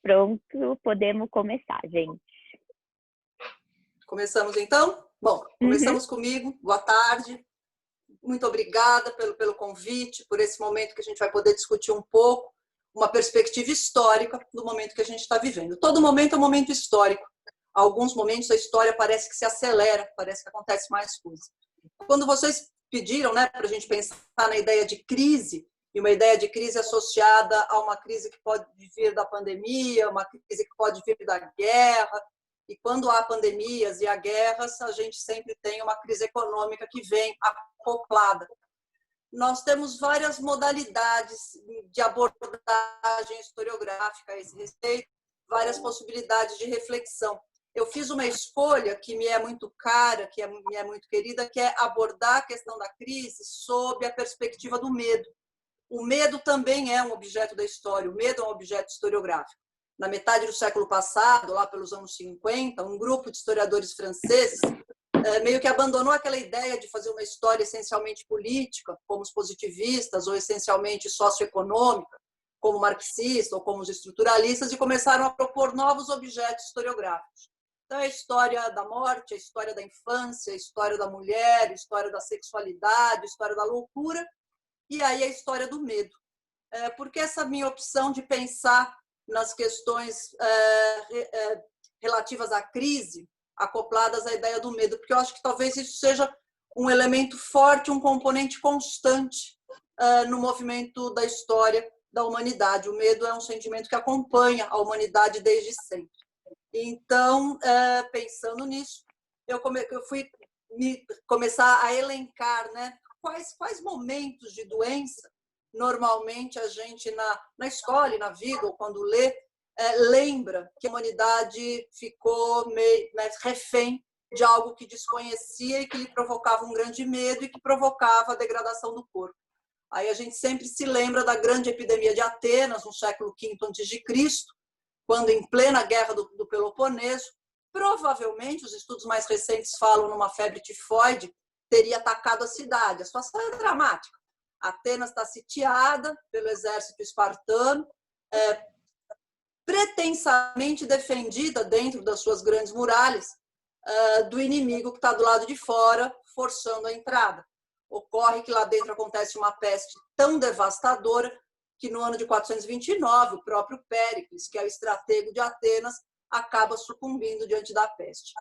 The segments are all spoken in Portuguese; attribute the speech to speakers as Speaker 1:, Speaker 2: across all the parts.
Speaker 1: pronto, podemos começar, gente.
Speaker 2: Começamos então? Bom, começamos comigo. Boa tarde. Muito obrigada pelo convite, por esse momento que a gente vai poder discutir um pouco uma perspectiva histórica do momento que a gente está vivendo. Todo momento é um momento histórico. Alguns momentos a história parece que se acelera, parece que acontece mais coisas. Quando vocês pediram, né, para a gente pensar na ideia de crise, e uma ideia de crise associada a uma crise que pode vir da pandemia, uma crise que pode vir da guerra, e quando há pandemias e há guerras, a gente sempre tem uma crise econômica que vem acoplada. Nós temos várias modalidades de abordagem historiográfica a esse respeito, várias possibilidades de reflexão. Eu fiz uma escolha que me é muito cara, que me é muito querida, que é abordar a questão da crise sob a perspectiva do medo. O medo também é um objeto da história, o medo é um objeto historiográfico. Na metade do século passado, lá pelos anos 50, um grupo de historiadores franceses meio que abandonou aquela ideia de fazer uma história essencialmente política, como os positivistas, ou essencialmente socioeconômica, como marxistas ou como os estruturalistas, e começaram a propor novos objetos historiográficos. Então, a história da morte, a história da infância, a história da mulher, a história da sexualidade, a história da loucura, e aí a história do medo. Porque essa minha opção de pensar nas questões relativas à crise, acopladas à ideia do medo, porque eu acho que talvez isso seja um elemento forte, um componente constante no movimento da história da humanidade. O medo é um sentimento que acompanha a humanidade desde sempre. Então, pensando nisso, eu fui começar a elencar, né, quais momentos de doença normalmente a gente na escola e na vida, ou quando lê, lembra que a humanidade ficou meio refém de algo que desconhecia e que lhe provocava um grande medo e que provocava a degradação do corpo. Aí a gente sempre se lembra da grande epidemia de Atenas, no século V a.C., quando, em plena guerra do Peloponeso, provavelmente, os estudos mais recentes falam numa febre tifoide, teria atacado a cidade. A situação é dramática. Atenas está sitiada pelo exército espartano, pretensamente defendida dentro das suas grandes muralhas do inimigo que está do lado de fora, forçando a entrada. Ocorre que lá dentro acontece uma peste tão devastadora que no ano de 429, o próprio Péricles, que é o estratego de Atenas, acaba sucumbindo diante da peste.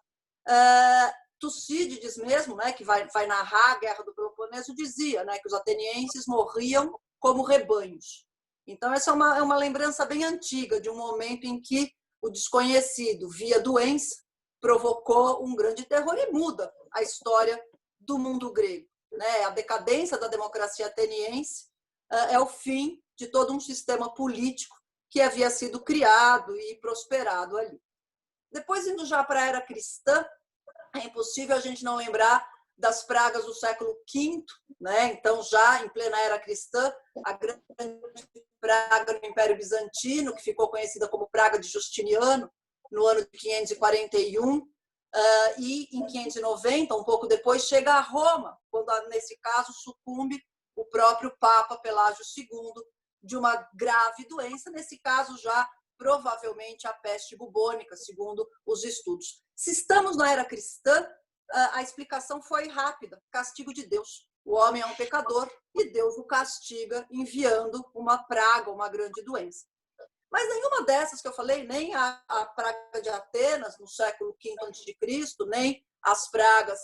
Speaker 2: Tucídides mesmo, né, que vai narrar a Guerra do Peloponeso, dizia, né, que os atenienses morriam como rebanhos. Então, essa é uma lembrança bem antiga de um momento em que o desconhecido, via doença, provocou um grande terror e muda a história do mundo grego. Né? A decadência da democracia ateniense é o fim de todo um sistema político que havia sido criado e prosperado ali. Depois, indo já para a era cristã, é impossível a gente não lembrar das pragas do século V, né? Então, já em plena era cristã, a grande praga no Império Bizantino, que ficou conhecida como praga de Justiniano, no ano de 541, e em 590, um pouco depois, chega a Roma, quando, nesse caso, sucumbe o próprio Papa Pelágio II de uma grave doença, nesse caso já provavelmente a peste bubônica, segundo os estudos. Se estamos na era cristã, a explicação foi rápida, castigo de Deus. O homem é um pecador e Deus o castiga enviando uma praga, uma grande doença. Mas nenhuma dessas que eu falei, nem a praga de Atenas no século V a.C., nem as pragas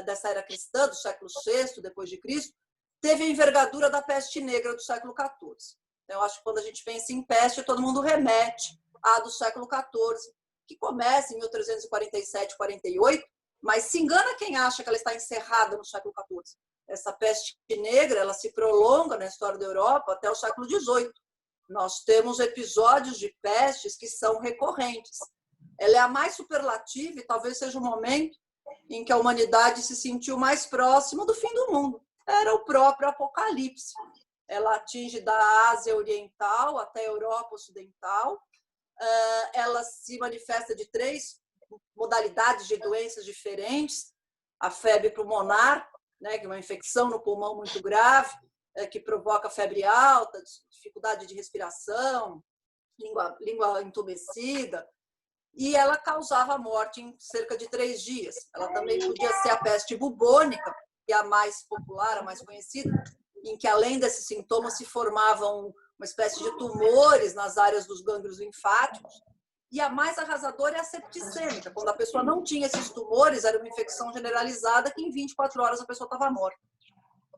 Speaker 2: dessa era cristã, do século VI depois de Cristo, teve a envergadura da peste negra do século XIV. Eu acho que quando a gente pensa em peste, todo mundo remete à do século XIV, que começa em 1347, 48, mas se engana quem acha que ela está encerrada no século XIV. Essa peste negra, ela se prolonga na história da Europa até o século XVIII. Nós temos episódios de pestes que são recorrentes. Ela é a mais superlativa e talvez seja o momento em que a humanidade se sentiu mais próxima do fim do mundo. Era o próprio Apocalipse. Ela atinge da Ásia Oriental até a Europa Ocidental. Ela se manifesta de 3 modalidades de doenças diferentes. A febre pulmonar, né, que é uma infecção no pulmão muito grave, que provoca febre alta, dificuldade de respiração, língua entumecida, e ela causava morte em cerca de 3 dias. Ela também podia ser a peste bubônica, que é a mais popular, a mais conhecida, em que, além desses sintomas, se formavam uma espécie de tumores nas áreas dos gânglios linfáticos. E a mais arrasadora é a septicêmica. Quando a pessoa não tinha esses tumores, era uma infecção generalizada que em 24 horas a pessoa estava morta.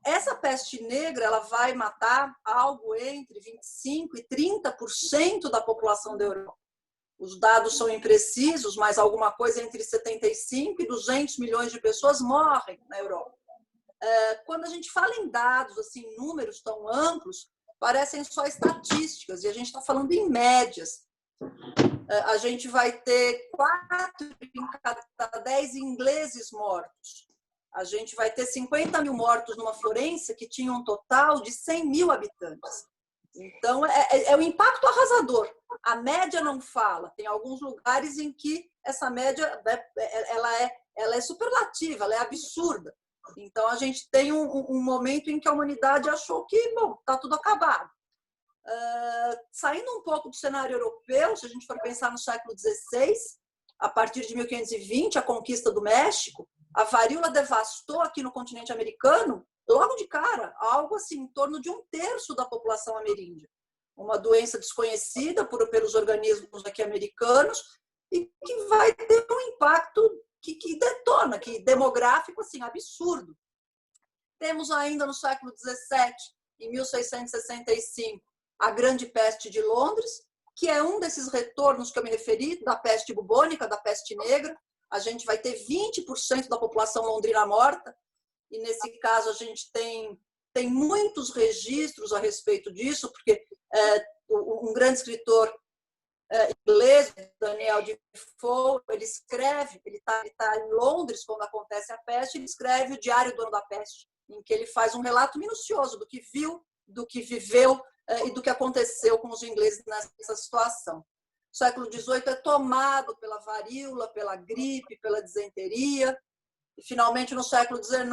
Speaker 2: Essa peste negra, ela vai matar algo entre 25% e 30% da população da Europa. Os dados são imprecisos, mas alguma coisa entre 75 e 200 milhões de pessoas morrem na Europa. Quando a gente fala em dados, assim, números tão amplos, parecem só estatísticas, e a gente está falando em médias. A gente vai ter 4 em cada 10 ingleses mortos. A gente vai ter 50 mil mortos numa Florença que tinha um total de 100 mil habitantes. Então, é um impacto arrasador. A média não fala. Tem alguns lugares em que essa média ela é superlativa, ela é absurda. Então, a gente tem um momento em que a humanidade achou que, bom, está tudo acabado. Saindo um pouco do cenário europeu, se a gente for pensar no século XVI, a partir de 1520, a conquista do México, a varíola devastou aqui no continente americano, logo de cara, algo assim, em torno de 1/3 da população ameríndia. Uma doença desconhecida pelos organismos aqui americanos e que vai ter um impacto que detona, que demográfico, assim, absurdo. Temos ainda no século XVII, em 1665, a Grande Peste de Londres, que é um desses retornos que eu me referi, da peste bubônica, da peste negra. A gente vai ter 20% da população londrina morta, e nesse caso a gente tem muitos registros a respeito disso, porque um grande escritor inglês, Daniel Defoe, ele escreve, ele está em Londres quando acontece a peste, ele escreve o Diário do Ano da Peste, em que ele faz um relato minucioso do que viu, do que viveu e do que aconteceu com os ingleses nessa situação. O século XVIII é tomado pela varíola, pela gripe, pela disenteria. E, finalmente, no século XIX,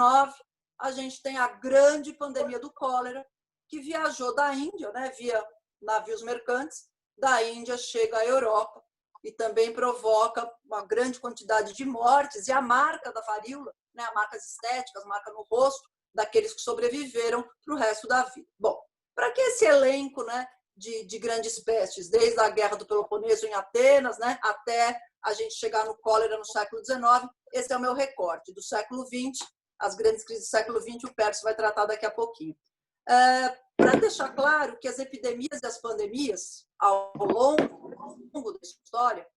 Speaker 2: a gente tem a grande pandemia do cólera, que viajou da Índia, né, via navios mercantes, da Índia chega à Europa e também provoca uma grande quantidade de mortes. E a marca da varíola, né, marcas estéticas, marca no rosto daqueles que sobreviveram para o resto da vida. Bom, para que esse elenco, né, de grandes pestes, desde a Guerra do Peloponeso em Atenas, né, até a gente chegar no cólera no século XIX, esse é o meu recorte. Do século XX, as grandes crises do século XX, o Pércio vai tratar daqui a pouquinho. Para deixar claro que as epidemias e as pandemias, ao longo da história,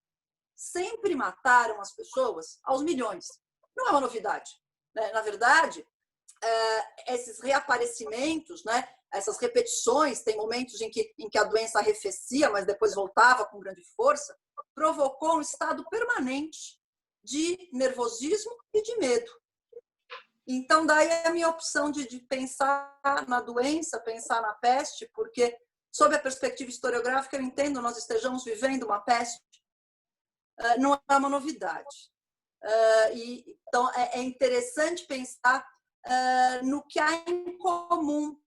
Speaker 2: sempre mataram as pessoas aos milhões. Não é uma novidade, né? Na verdade, esses reaparecimentos, né, essas repetições, tem momentos em que a doença arrefecia, mas depois voltava com grande força, provocou um estado permanente de nervosismo e de medo. Então, daí é a minha opção de pensar na doença, pensar na peste, porque, sob a perspectiva historiográfica, eu entendo nós estejamos vivendo uma peste, não é uma novidade. Então, é interessante pensar no que há em comum.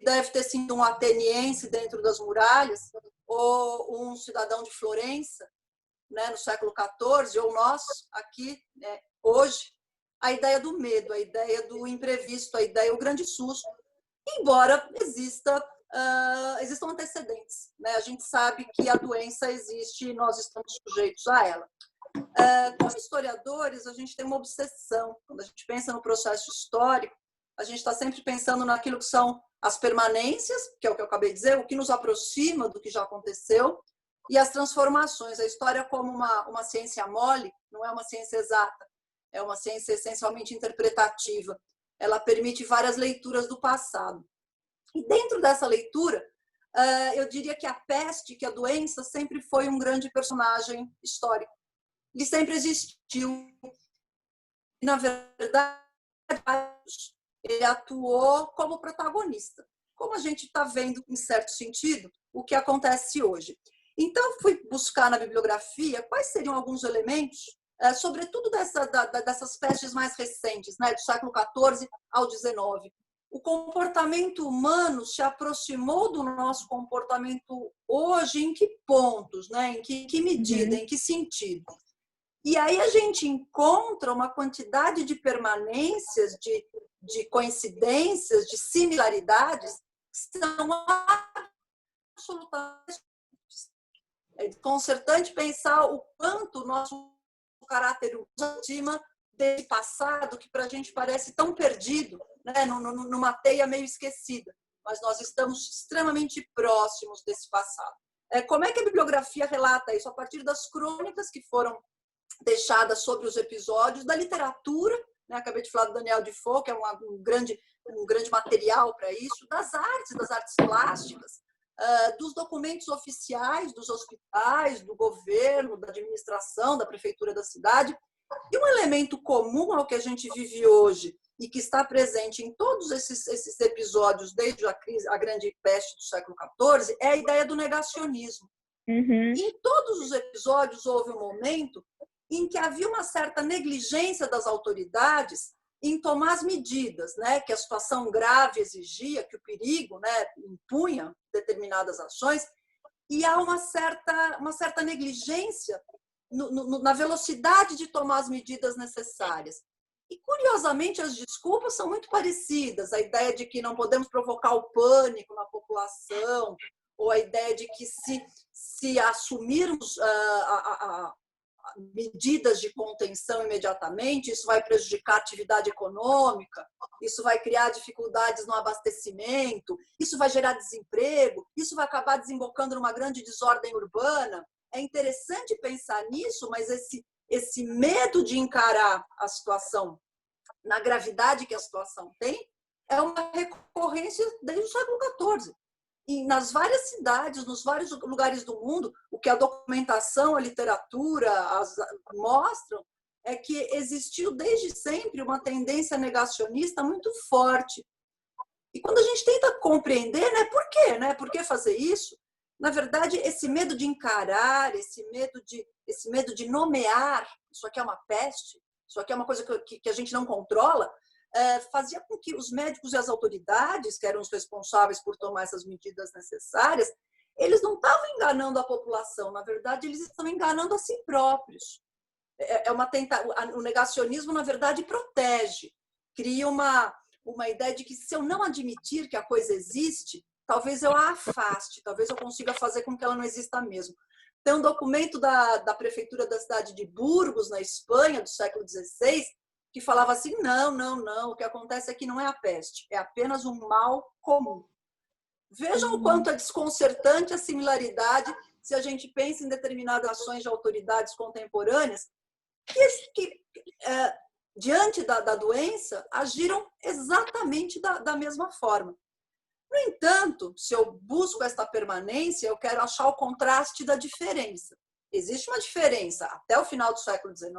Speaker 2: Deve ter sido um ateniense dentro das muralhas, ou um cidadão de Florença, né, no século XIV, ou nós, aqui, né, hoje, a ideia do medo, a ideia do imprevisto, a ideia, o grande susto, embora existam antecedentes, né? A gente sabe que a doença existe e nós estamos sujeitos a ela. Como historiadores, a gente tem uma obsessão. Quando a gente pensa no processo histórico, a gente está sempre pensando naquilo que são as permanências, que é o que eu acabei de dizer, o que nos aproxima do que já aconteceu, e as transformações. A história como uma ciência mole, não é uma ciência exata, é uma ciência essencialmente interpretativa. Ela permite várias leituras do passado. E dentro dessa leitura, eu diria que a peste, que a doença, sempre foi um grande personagem histórico. Ele sempre existiu. E, na verdade, ele atuou como protagonista. Como a gente está vendo, em certo sentido, o que acontece hoje. Então, fui buscar na bibliografia quais seriam alguns elementos, sobretudo dessas pestes mais recentes, né, do século XIV ao XIX. o comportamento humano se aproximou do nosso comportamento hoje em que pontos, né? Em que medida, em que sentido? E aí a gente encontra uma quantidade de permanências, de coincidências, de similaridades que são absolutamente. É desconcertante pensar o quanto o nosso caráter acima desse passado que para a gente parece tão perdido, né? Numa teia meio esquecida, mas nós estamos extremamente próximos desse passado. Como é que a bibliografia relata isso? A partir das crônicas que foram deixadas sobre os episódios, da literatura, né? Acabei de falar do Daniel Defoe, que é um grande material para isso, das artes plásticas, dos documentos oficiais dos hospitais, do governo, da administração, da prefeitura da cidade. E um elemento comum ao que a gente vive hoje e que está presente em todos esses episódios, desde a grande peste do século XIV, é a ideia do negacionismo. Em todos os episódios houve um momento em que havia uma certa negligência das autoridades em tomar as medidas, né, que a situação grave exigia, que o perigo, né, impunha determinadas ações, e há uma certa negligência na velocidade de tomar as medidas necessárias. E, curiosamente, as desculpas são muito parecidas. A ideia de que não podemos provocar o pânico na população, ou a ideia de que se assumirmos medidas de contenção imediatamente, isso vai prejudicar a atividade econômica, isso vai criar dificuldades no abastecimento, isso vai gerar desemprego, isso vai acabar desembocando numa grande desordem urbana. É interessante pensar nisso, mas esse medo de encarar a situação na gravidade que a situação tem é uma recorrência desde o século XIV. E nas várias cidades, nos vários lugares do mundo, o que a documentação, a literatura mostram é que existiu desde sempre uma tendência negacionista muito forte. E quando a gente tenta compreender, né, por quê? Né? Por que fazer isso? Na verdade, esse medo de encarar, esse medo de nomear, isso aqui é uma peste, isso aqui é uma coisa que a gente não controla, fazia com que os médicos e as autoridades, que eram os responsáveis por tomar essas medidas necessárias, eles não estavam enganando a população, na verdade, eles estão enganando a si próprios. O negacionismo, na verdade, protege, cria uma ideia de que se eu não admitir que a coisa existe, talvez eu a afaste, talvez eu consiga fazer com que ela não exista mesmo. Tem um documento da prefeitura da cidade de Burgos, na Espanha, do século XVI, que falava assim, não, o que acontece aqui não é a peste, é apenas um mal comum. Vejam o quanto é desconcertante a similaridade se a gente pensa em determinadas ações de autoridades contemporâneas que diante da doença, agiram exatamente da mesma forma. No entanto, se eu busco esta permanência, eu quero achar o contraste da diferença. Existe uma diferença. Até o final do século XIX,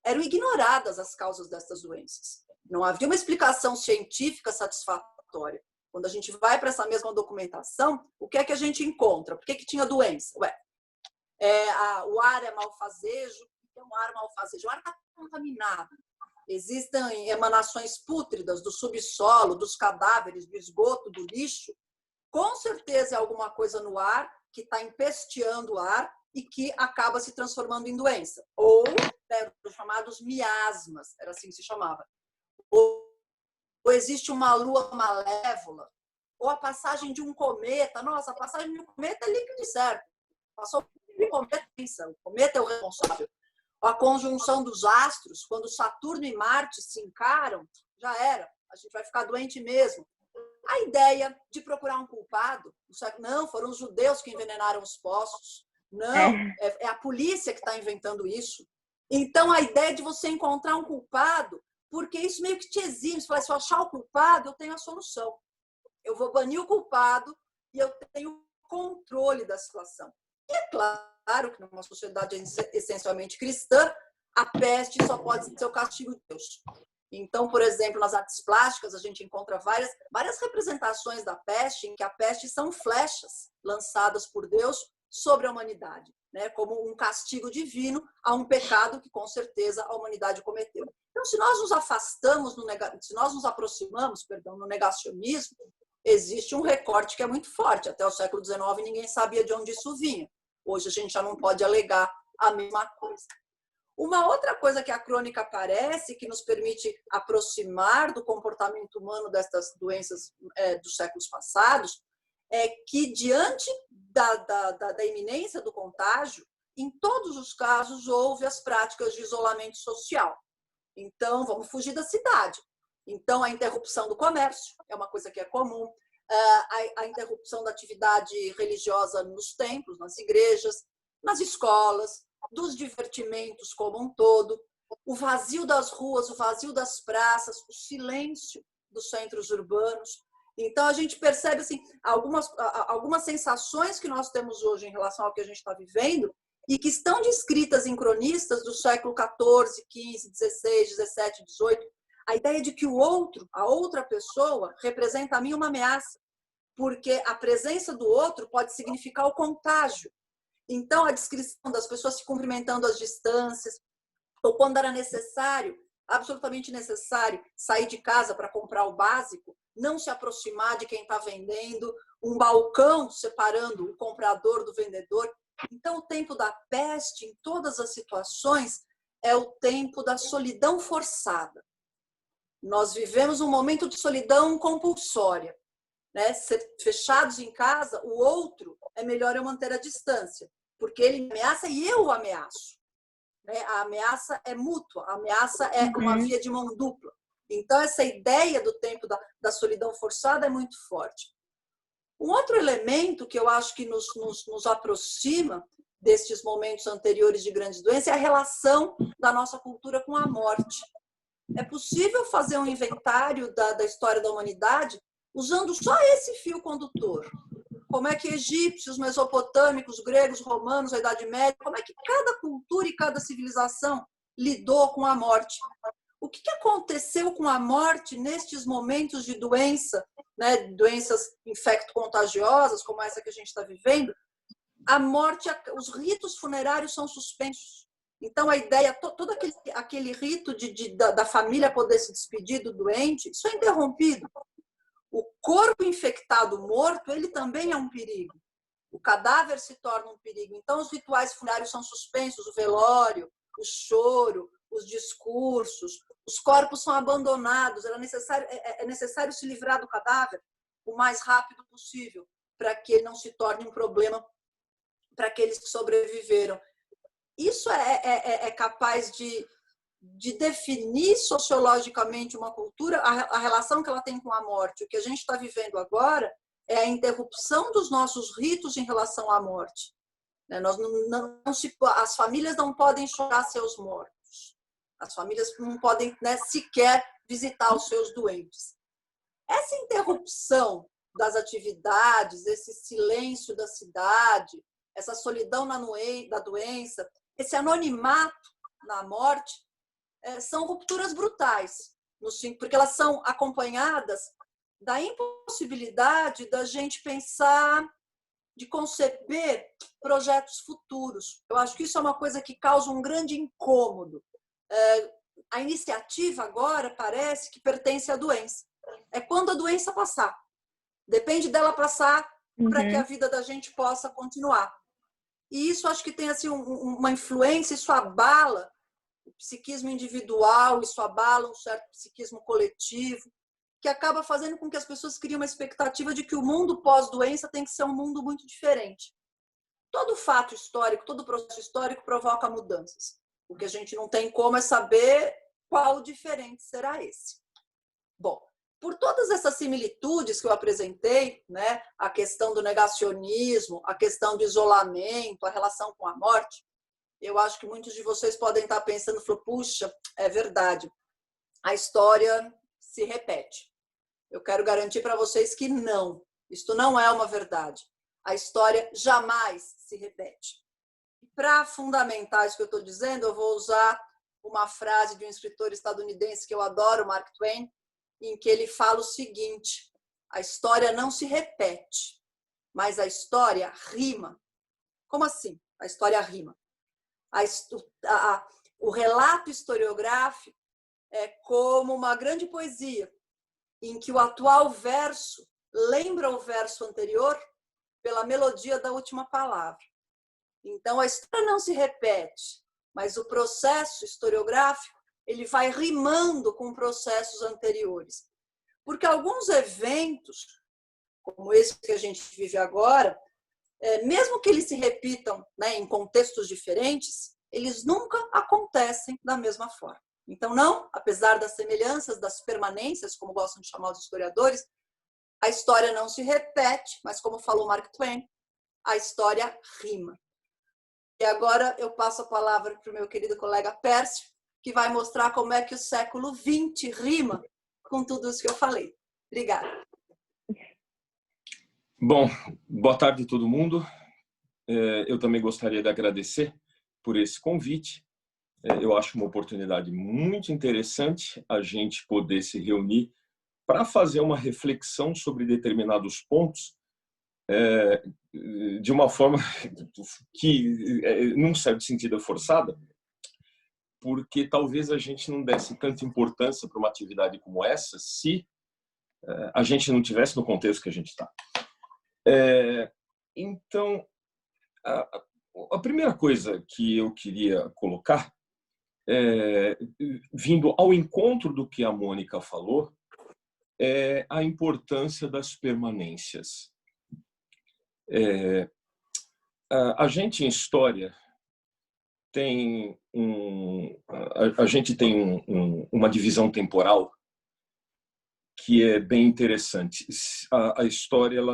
Speaker 2: eram ignoradas as causas destas doenças. Não havia uma explicação científica satisfatória. Quando a gente vai para essa mesma documentação, o que é que a gente encontra? Por que tinha doença? O ar é malfazejo. O que é um ar malfazejo? O ar está contaminado. Existem emanações pútridas do subsolo, dos cadáveres, do esgoto, do lixo. Com certeza é alguma coisa no ar que está empesteando o ar e que acaba se transformando em doença. Ou, né, os chamados miasmas, era assim que se chamava. Ou existe uma lua malévola, ou a passagem de um cometa. Nossa, a passagem de um cometa é líquido certo. Passou um cometa, o cometa é o responsável. A conjunção dos astros, quando Saturno e Marte se encaram, já era, a gente vai ficar doente mesmo. A ideia de procurar um culpado, não, foram os judeus que envenenaram os poços, não, é a polícia que está inventando isso. Então, a ideia de você encontrar um culpado, porque isso meio que te exime, você fala, se eu achar o culpado, eu tenho a solução. Eu vou banir o culpado e eu tenho controle da situação. E é claro que numa sociedade essencialmente cristã, a peste só pode ser o castigo de Deus. Então, por exemplo, nas artes plásticas, a gente encontra várias representações da peste, em que a peste são flechas lançadas por Deus sobre a humanidade, né? Como um castigo divino a um pecado que, com certeza, a humanidade cometeu. Então, se nós nos afastamos, se nós nos aproximamos, perdão, no negacionismo, existe um recorte que é muito forte. Até o século XIX ninguém sabia de onde isso vinha. Hoje a gente já não pode alegar a mesma coisa. Uma outra coisa que a crônica aparece, que nos permite aproximar do comportamento humano dessas doenças dos séculos passados, é que, diante da iminência do contágio, em todos os casos houve as práticas de isolamento social. Então, vamos fugir da cidade. Então, a interrupção do comércio é uma coisa que é comum, a interrupção da atividade religiosa nos templos, nas igrejas, nas escolas, dos divertimentos como um todo, o vazio das ruas, o vazio das praças, o silêncio dos centros urbanos. Então, a gente percebe assim, algumas sensações que nós temos hoje em relação ao que a gente está vivendo e que estão descritas em cronistas do século XIV, XV, XVI, XVII, XVIII. A ideia de que o outro, a outra pessoa, representa a mim uma ameaça, porque a presença do outro pode significar o contágio. Então, a descrição das pessoas se cumprimentando às distâncias, ou quando era necessário, absolutamente necessário, sair de casa para comprar o básico, não se aproximar de quem está vendendo, um balcão separando o comprador do vendedor. Então, o tempo da peste, em todas as situações, é o tempo da solidão forçada. Nós vivemos um momento de solidão compulsória. Né? Ser fechados em casa, o outro é melhor eu manter a distância, porque ele me ameaça e eu o ameaço. Né? A ameaça é mútua, a ameaça é uma via de mão dupla. Então, essa ideia do tempo da solidão forçada é muito forte. Um outro elemento que eu acho que nos aproxima destes momentos anteriores de grandes doenças é a relação da nossa cultura com a morte. É possível fazer um inventário da história da humanidade usando só esse fio condutor. Como é que egípcios, mesopotâmicos, gregos, romanos, a Idade Média, como é que cada cultura e cada civilização lidou com a morte? O que aconteceu com a morte nestes momentos de doença, né? Doenças infecto-contagiosas, como essa que a gente está vivendo? A morte, os ritos funerários são suspensos. Então, a ideia, todo aquele rito da família poder se despedir do doente, isso é interrompido. O corpo infectado morto, ele também é um perigo. O cadáver se torna um perigo. Então, os rituais funerários são suspensos, o velório, o choro, os discursos, os corpos são abandonados. É necessário se livrar do cadáver o mais rápido possível, para que ele não se torne um problema para aqueles que sobreviveram. Isso é capaz de definir sociologicamente uma cultura, a relação que ela tem com a morte. O que a gente está vivendo agora é a interrupção dos nossos ritos em relação à morte. As famílias não podem chorar seus mortos. As famílias não podem, né, sequer visitar os seus doentes. Essa interrupção das atividades, esse silêncio da cidade, essa solidão da doença, esse anonimato na morte, são rupturas brutais, porque elas são acompanhadas da impossibilidade da gente pensar, de conceber projetos futuros. Eu acho que isso é uma coisa que causa um grande incômodo. A iniciativa agora parece que pertence à doença. É quando a doença passar. Depende dela passar para que a vida da gente possa continuar. E isso acho que tem assim, uma influência, isso abala o psiquismo individual, isso abala um certo psiquismo coletivo, que acaba fazendo com que as pessoas criem uma expectativa de que o mundo pós-doença tem que ser um mundo muito diferente. Todo fato histórico, todo processo histórico provoca mudanças. O que a gente não tem como é saber qual diferente será esse. Bom, por todas essas similitudes que eu apresentei, né, a questão do negacionismo, a questão do isolamento, a relação com a morte, eu acho que muitos de vocês podem estar pensando, puxa, é verdade, a história se repete. Eu quero garantir para vocês que não, isto não é uma verdade. A história jamais se repete. Para fundamentar isso que eu estou dizendo, eu vou usar uma frase de um escritor estadunidense que eu adoro, Mark Twain, em que ele fala o seguinte: a história não se repete, mas a história rima. Como assim? A história rima. O relato historiográfico como uma grande poesia, em que o atual verso lembra o verso anterior pela melodia da última palavra. Então, a história não se repete, mas o processo historiográfico ele vai rimando com processos anteriores. Porque alguns eventos, como esse que a gente vive agora, mesmo que eles se repitam, né, em contextos diferentes, eles nunca acontecem da mesma forma. Então, não, apesar das semelhanças, das permanências, como gostam de chamar os historiadores, a história não se repete, mas como falou Mark Twain, a história rima. E agora eu passo a palavra para o meu querido colega Pércio, que vai mostrar como é que o século XX rima com tudo isso que eu falei. Obrigada.
Speaker 3: Bom, boa tarde a todo mundo. Eu também gostaria de agradecer por esse convite. Eu acho uma oportunidade muito interessante a gente poder se reunir para fazer uma reflexão sobre determinados pontos de uma forma que, num certo sentido, é forçada, porque talvez a gente não desse tanta importância para uma atividade como essa se a gente não tivesse no contexto que a gente está. Então, a primeira coisa que eu queria colocar, vindo ao encontro do que a Mônica falou, é a importância das permanências. A gente em história tem a gente tem uma divisão temporal que é bem interessante. A história ela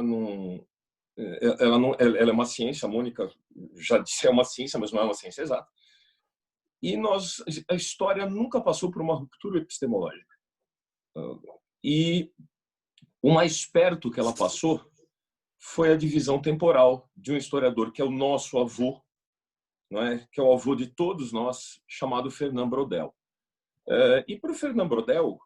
Speaker 3: é uma ciência, a Mônica já disse, é uma ciência, mas não é uma ciência exata. E a história nunca passou por uma ruptura epistemológica. E o mais perto que ela passou foi a divisão temporal de um historiador que é o nosso avô, não é? Que é o avô de todos nós, chamado Fernand Braudel. E para o Fernand Braudel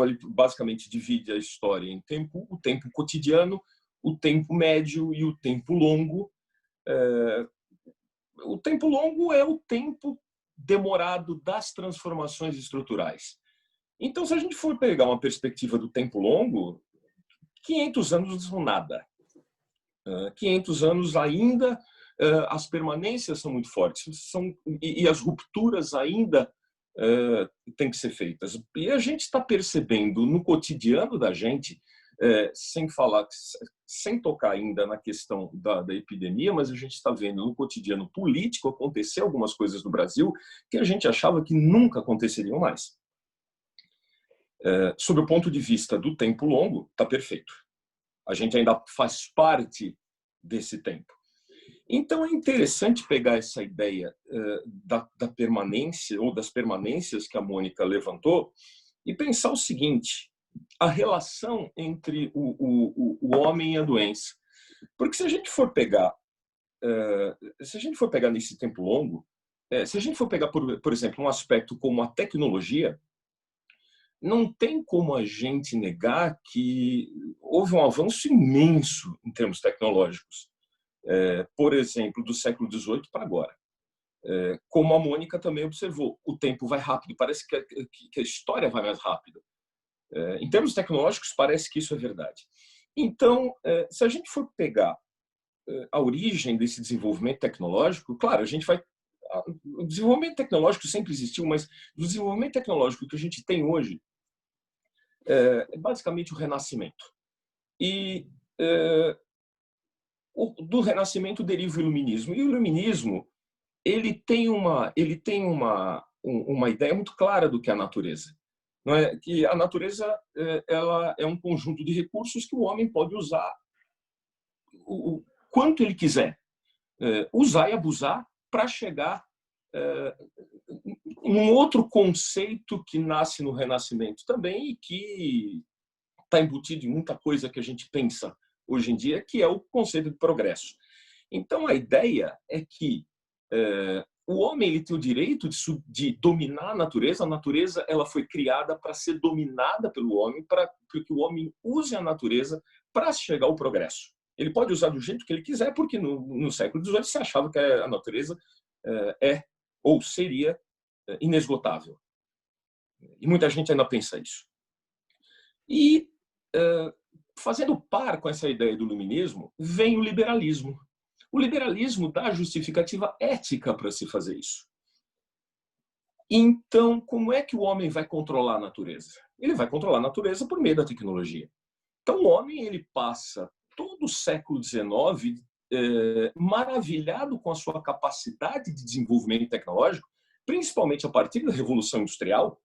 Speaker 3: ele basicamente divide a história em o tempo cotidiano, o tempo médio e o tempo longo. O tempo longo é o tempo demorado das transformações estruturais. Então, se a gente for pegar uma perspectiva do tempo longo, 500 anos não são nada. 500 anos ainda, as permanências são muito fortes e as rupturas ainda têm que ser feitas. E a gente está percebendo no cotidiano da gente, sem tocar ainda na questão da epidemia, mas a gente está vendo no cotidiano político acontecer algumas coisas no Brasil que a gente achava que nunca aconteceriam mais. Sob o ponto de vista do tempo longo, está perfeito. A gente ainda faz parte desse tempo. Então, é interessante pegar essa ideia da permanência ou das permanências que a Mônica levantou e pensar o seguinte: a relação entre o homem e a doença. Porque se a gente for pegar nesse tempo longo, se a gente for pegar, por exemplo, um aspecto como a tecnologia, não tem como a gente negar que houve um avanço imenso em termos tecnológicos. Por exemplo, do século XVIII para agora. Como a Mônica também observou, o tempo vai rápido, parece que a história vai mais rápido. Em termos tecnológicos, parece que isso é verdade. Então, se a gente for pegar a origem desse desenvolvimento tecnológico, claro, o desenvolvimento tecnológico sempre existiu, mas o desenvolvimento tecnológico que a gente tem hoje é basicamente o Renascimento. E do Renascimento deriva o Iluminismo. E o Iluminismo ele tem uma ideia muito clara do que é a natureza. Não é? Que a natureza ela é um conjunto de recursos que o homem pode usar o quanto ele quiser. Usar e abusar para chegar num outro conceito que nasce no Renascimento também e que está embutido em muita coisa que a gente pensa hoje em dia, que é o conceito de progresso. Então, a ideia é que o homem ele tem o direito de dominar a natureza ela foi criada para ser dominada pelo homem, para que o homem use a natureza para chegar ao progresso. Ele pode usar do jeito que ele quiser, porque no século XVIII se achava que a natureza ou seria inesgotável. E muita gente ainda pensa isso. E, fazendo par com essa ideia do iluminismo, vem o liberalismo. O liberalismo dá justificativa ética para se fazer isso. Então, como é que o homem vai controlar a natureza? Ele vai controlar a natureza por meio da tecnologia. Então, o homem ele passa todo o século XIX maravilhado com a sua capacidade de desenvolvimento tecnológico, principalmente a partir da Revolução Industrial.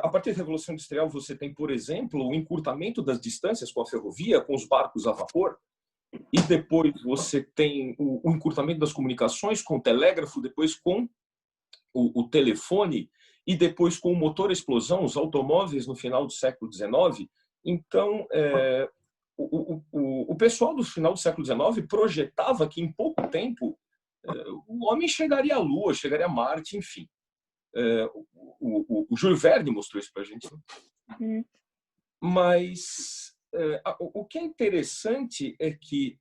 Speaker 3: A partir da Revolução Industrial, você tem, por exemplo, o encurtamento das distâncias com a ferrovia, com os barcos a vapor, e depois você tem o encurtamento das comunicações com o telégrafo, depois com o telefone, e depois com o motor a explosão, os automóveis no final do século XIX. Então, o pessoal do final do século XIX projetava que, em pouco tempo, o homem chegaria à Lua, chegaria a Marte, enfim. O Júlio Verne mostrou isso para a gente. Mas o que é interessante é que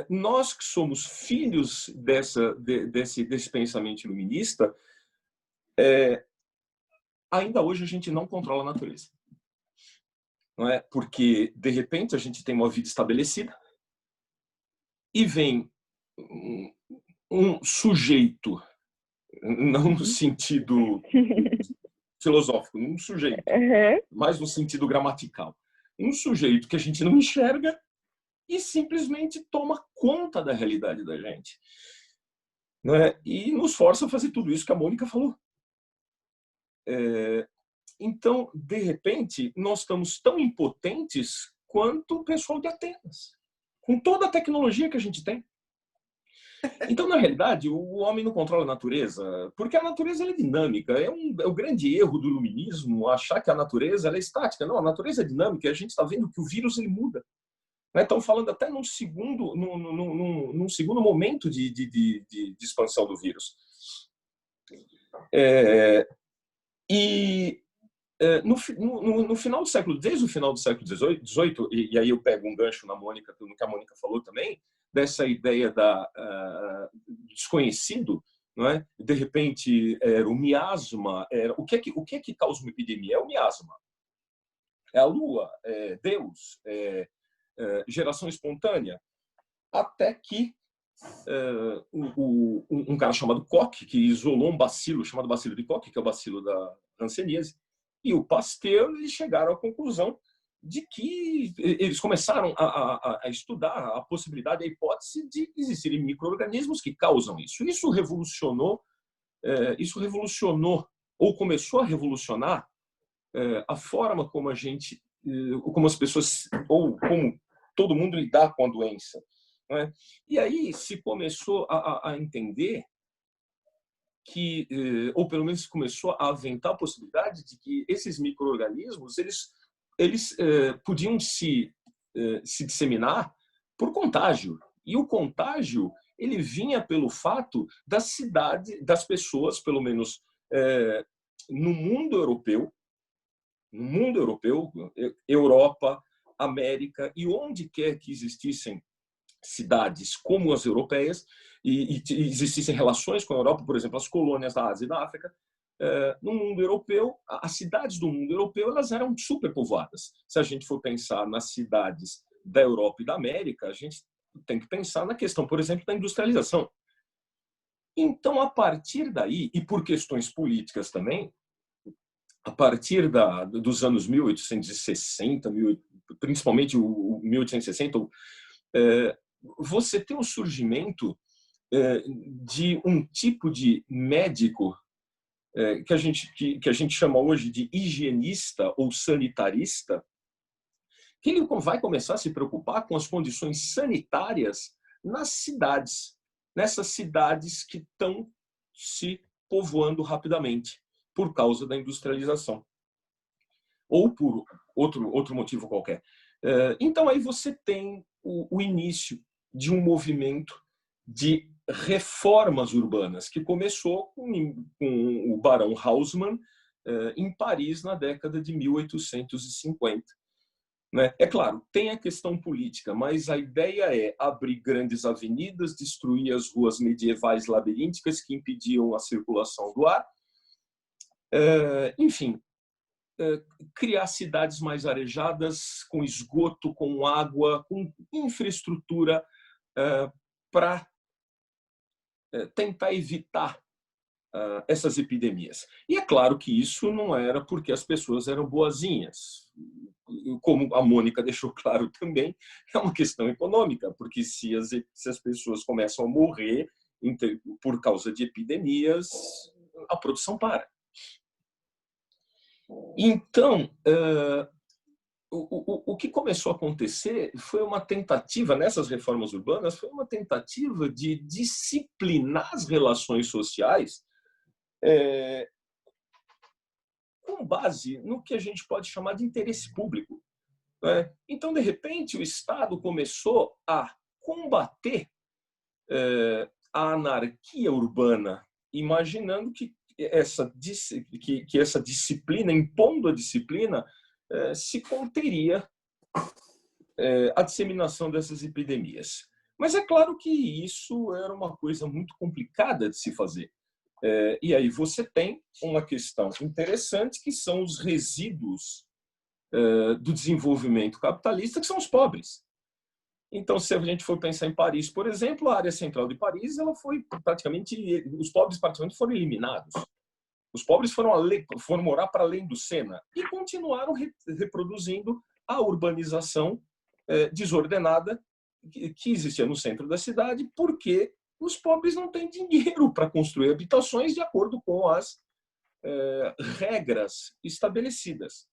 Speaker 3: nós que somos filhos desse pensamento iluminista, ainda hoje a gente não controla a natureza. Não é? Porque, de repente, a gente tem uma vida estabelecida e vem um sujeito, não no sentido filosófico, um sujeito, mas no sentido gramatical. Um sujeito que a gente não enxerga e simplesmente toma conta da realidade da gente. Não é? E nos força a fazer tudo isso que a Mônica falou. Então, de repente, nós estamos tão impotentes quanto o pessoal de Atenas, com toda a tecnologia que a gente tem. Então, na realidade, o homem não controla a natureza, porque a natureza é dinâmica. É o grande erro do iluminismo achar que a natureza ela é estática. Não, a natureza é dinâmica e a gente está vendo que o vírus ele muda. Estão falando até num segundo momento de expansão do vírus. No final do século, desde o final do século XVIII, e aí eu pego um gancho na Mônica, no que a Mônica falou também, dessa ideia do desconhecido, não é? De repente, era o miasma. O que é que causa uma epidemia? É o miasma. É a Lua, é Deus, geração espontânea. Até que um cara chamado Koch, que isolou um bacilo chamado bacilo de Koch, que é o bacilo da hanseníase, e o Pasteur, eles chegaram à conclusão de que eles começaram a estudar a possibilidade, a hipótese de existirem micro-organismos que causam isso. Isso revolucionou, ou começou a revolucionar a forma como como as pessoas, ou como todo mundo lidar com a doença. Não é? E aí se começou a entender que, ou pelo menos começou a aventar a possibilidade de que esses micro-organismos eles podiam se disseminar por contágio. E o contágio ele vinha pelo fato das pessoas, pelo menos no mundo europeu, Europa, América e onde quer que existissem cidades como as europeias e existissem relações com a Europa, por exemplo, as colônias da Ásia e da África, no mundo europeu, as cidades do mundo europeu elas eram superpovoadas. Se a gente for pensar nas cidades da Europa e da América, a gente tem que pensar na questão, por exemplo, da industrialização. Então, a partir daí, e por questões políticas também, a partir dos anos 1860, principalmente o 1860, você tem o surgimento de um tipo de médico que a gente chama hoje de higienista ou sanitarista, que ele vai começar a se preocupar com as condições sanitárias nas cidades, nessas cidades que estão se povoando rapidamente por causa da industrialização ou por outro motivo qualquer. Então aí você tem o início de um movimento de reformas urbanas que começou com o Barão Haussmann em Paris na década de 1850. Né? É claro, tem a questão política, mas a ideia é abrir grandes avenidas, destruir as ruas medievais labirínticas que impediam a circulação do ar Enfim, criar cidades mais arejadas, com esgoto, com água, com infraestrutura para tentar evitar essas epidemias. E é claro que isso não era porque as pessoas eram boazinhas. Como a Mônica deixou claro também, é uma questão econômica, porque se as pessoas começam a morrer por causa de epidemias, a produção para. Então, o que começou a acontecer foi uma tentativa, nessas reformas urbanas, foi uma tentativa de disciplinar as relações sociais com base no que a gente pode chamar de interesse público. Né? Então, de repente, o Estado começou a combater a anarquia urbana, imaginando que essa disciplina, impondo a disciplina, se conteria a disseminação dessas epidemias. Mas é claro que isso era uma coisa muito complicada de se fazer. E aí você tem uma questão interessante, que são os resíduos do desenvolvimento capitalista, que são os pobres. Então, se a gente for pensar em Paris, por exemplo, a área central de Paris, ela foi os pobres praticamente foram eliminados. Os pobres foram morar para além do Sena e continuaram reproduzindo a urbanização desordenada que existia no centro da cidade, porque os pobres não têm dinheiro para construir habitações de acordo com as regras estabelecidas.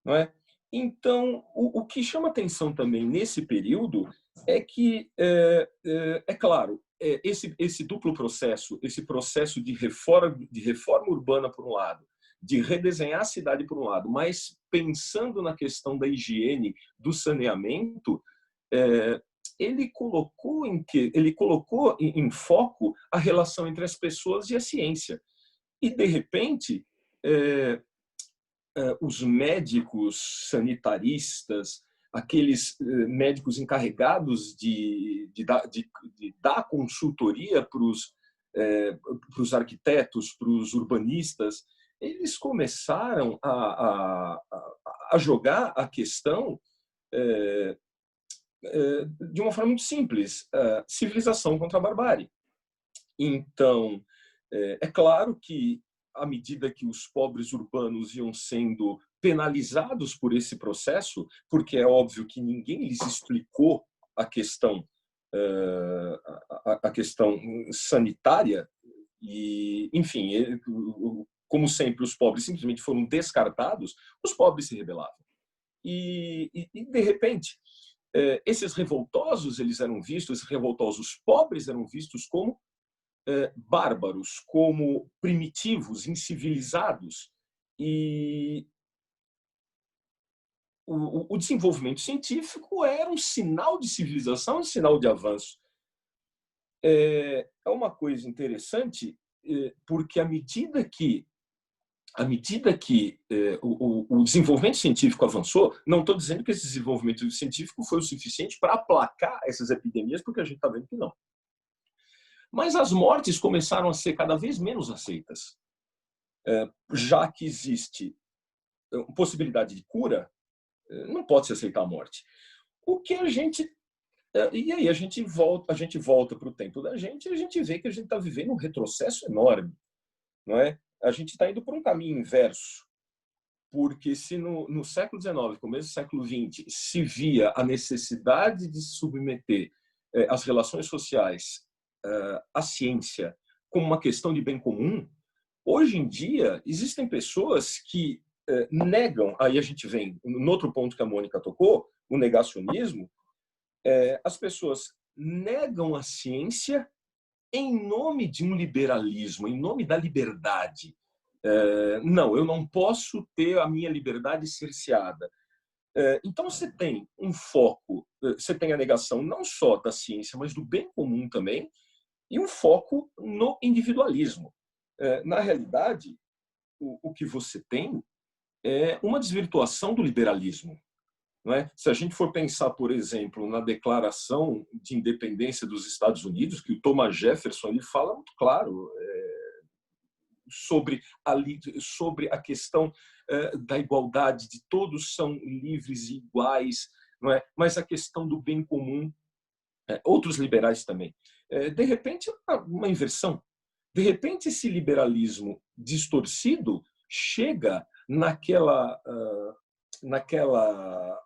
Speaker 3: Não é? Então, o que chama atenção também nesse período é que, é claro, esse duplo processo, esse processo de reforma urbana, por um lado, de redesenhar a cidade, por um lado, mas pensando na questão da higiene, do saneamento, ele colocou em foco a relação entre as pessoas e a ciência. E, de repente, os médicos sanitaristas, aqueles médicos encarregados de dar consultoria para os arquitetos, para os urbanistas, eles começaram a jogar a questão de uma forma muito simples: civilização contra a barbárie. Então, é claro que, à medida que os pobres urbanos iam sendo penalizados por esse processo, porque é óbvio que ninguém lhes explicou a questão sanitária, e, enfim, como sempre, os pobres simplesmente foram descartados, os pobres se rebelavam. E de repente, esses revoltosos pobres eram vistos como bárbaros, como primitivos, incivilizados. E o desenvolvimento científico era um sinal de civilização, um sinal de avanço. É uma coisa interessante, porque à medida que o desenvolvimento científico avançou, não estou dizendo que esse desenvolvimento científico foi o suficiente para aplacar essas epidemias, porque a gente está vendo que não. Mas as mortes começaram a ser cada vez menos aceitas. Já que existe possibilidade de cura, não pode se aceitar a morte. E aí a gente volta para o tempo da gente e a gente vê que a gente está vivendo um retrocesso enorme. Não é? A gente está indo por um caminho inverso. Porque se no século XIX, começo do século XX, se via a necessidade de submeter as relações sociais à ciência como uma questão de bem comum, hoje em dia existem pessoas que negam, aí a gente vem no outro ponto que a Mônica tocou, o negacionismo. As pessoas negam a ciência em nome de um liberalismo, em nome da liberdade. Não, eu não posso ter a minha liberdade cerceada. Então você tem um foco, você tem a negação não só da ciência, mas do bem comum também, e um foco no individualismo. Na realidade, o que você tem é uma desvirtuação do liberalismo. Não é? Se a gente for pensar, por exemplo, na Declaração de Independência dos Estados Unidos, que o Thomas Jefferson ele fala muito claro, sobre a questão da igualdade, de todos são livres e iguais, não é? Mas a questão do bem comum, outros liberais também. De repente, uma inversão. De repente, esse liberalismo distorcido chega naquela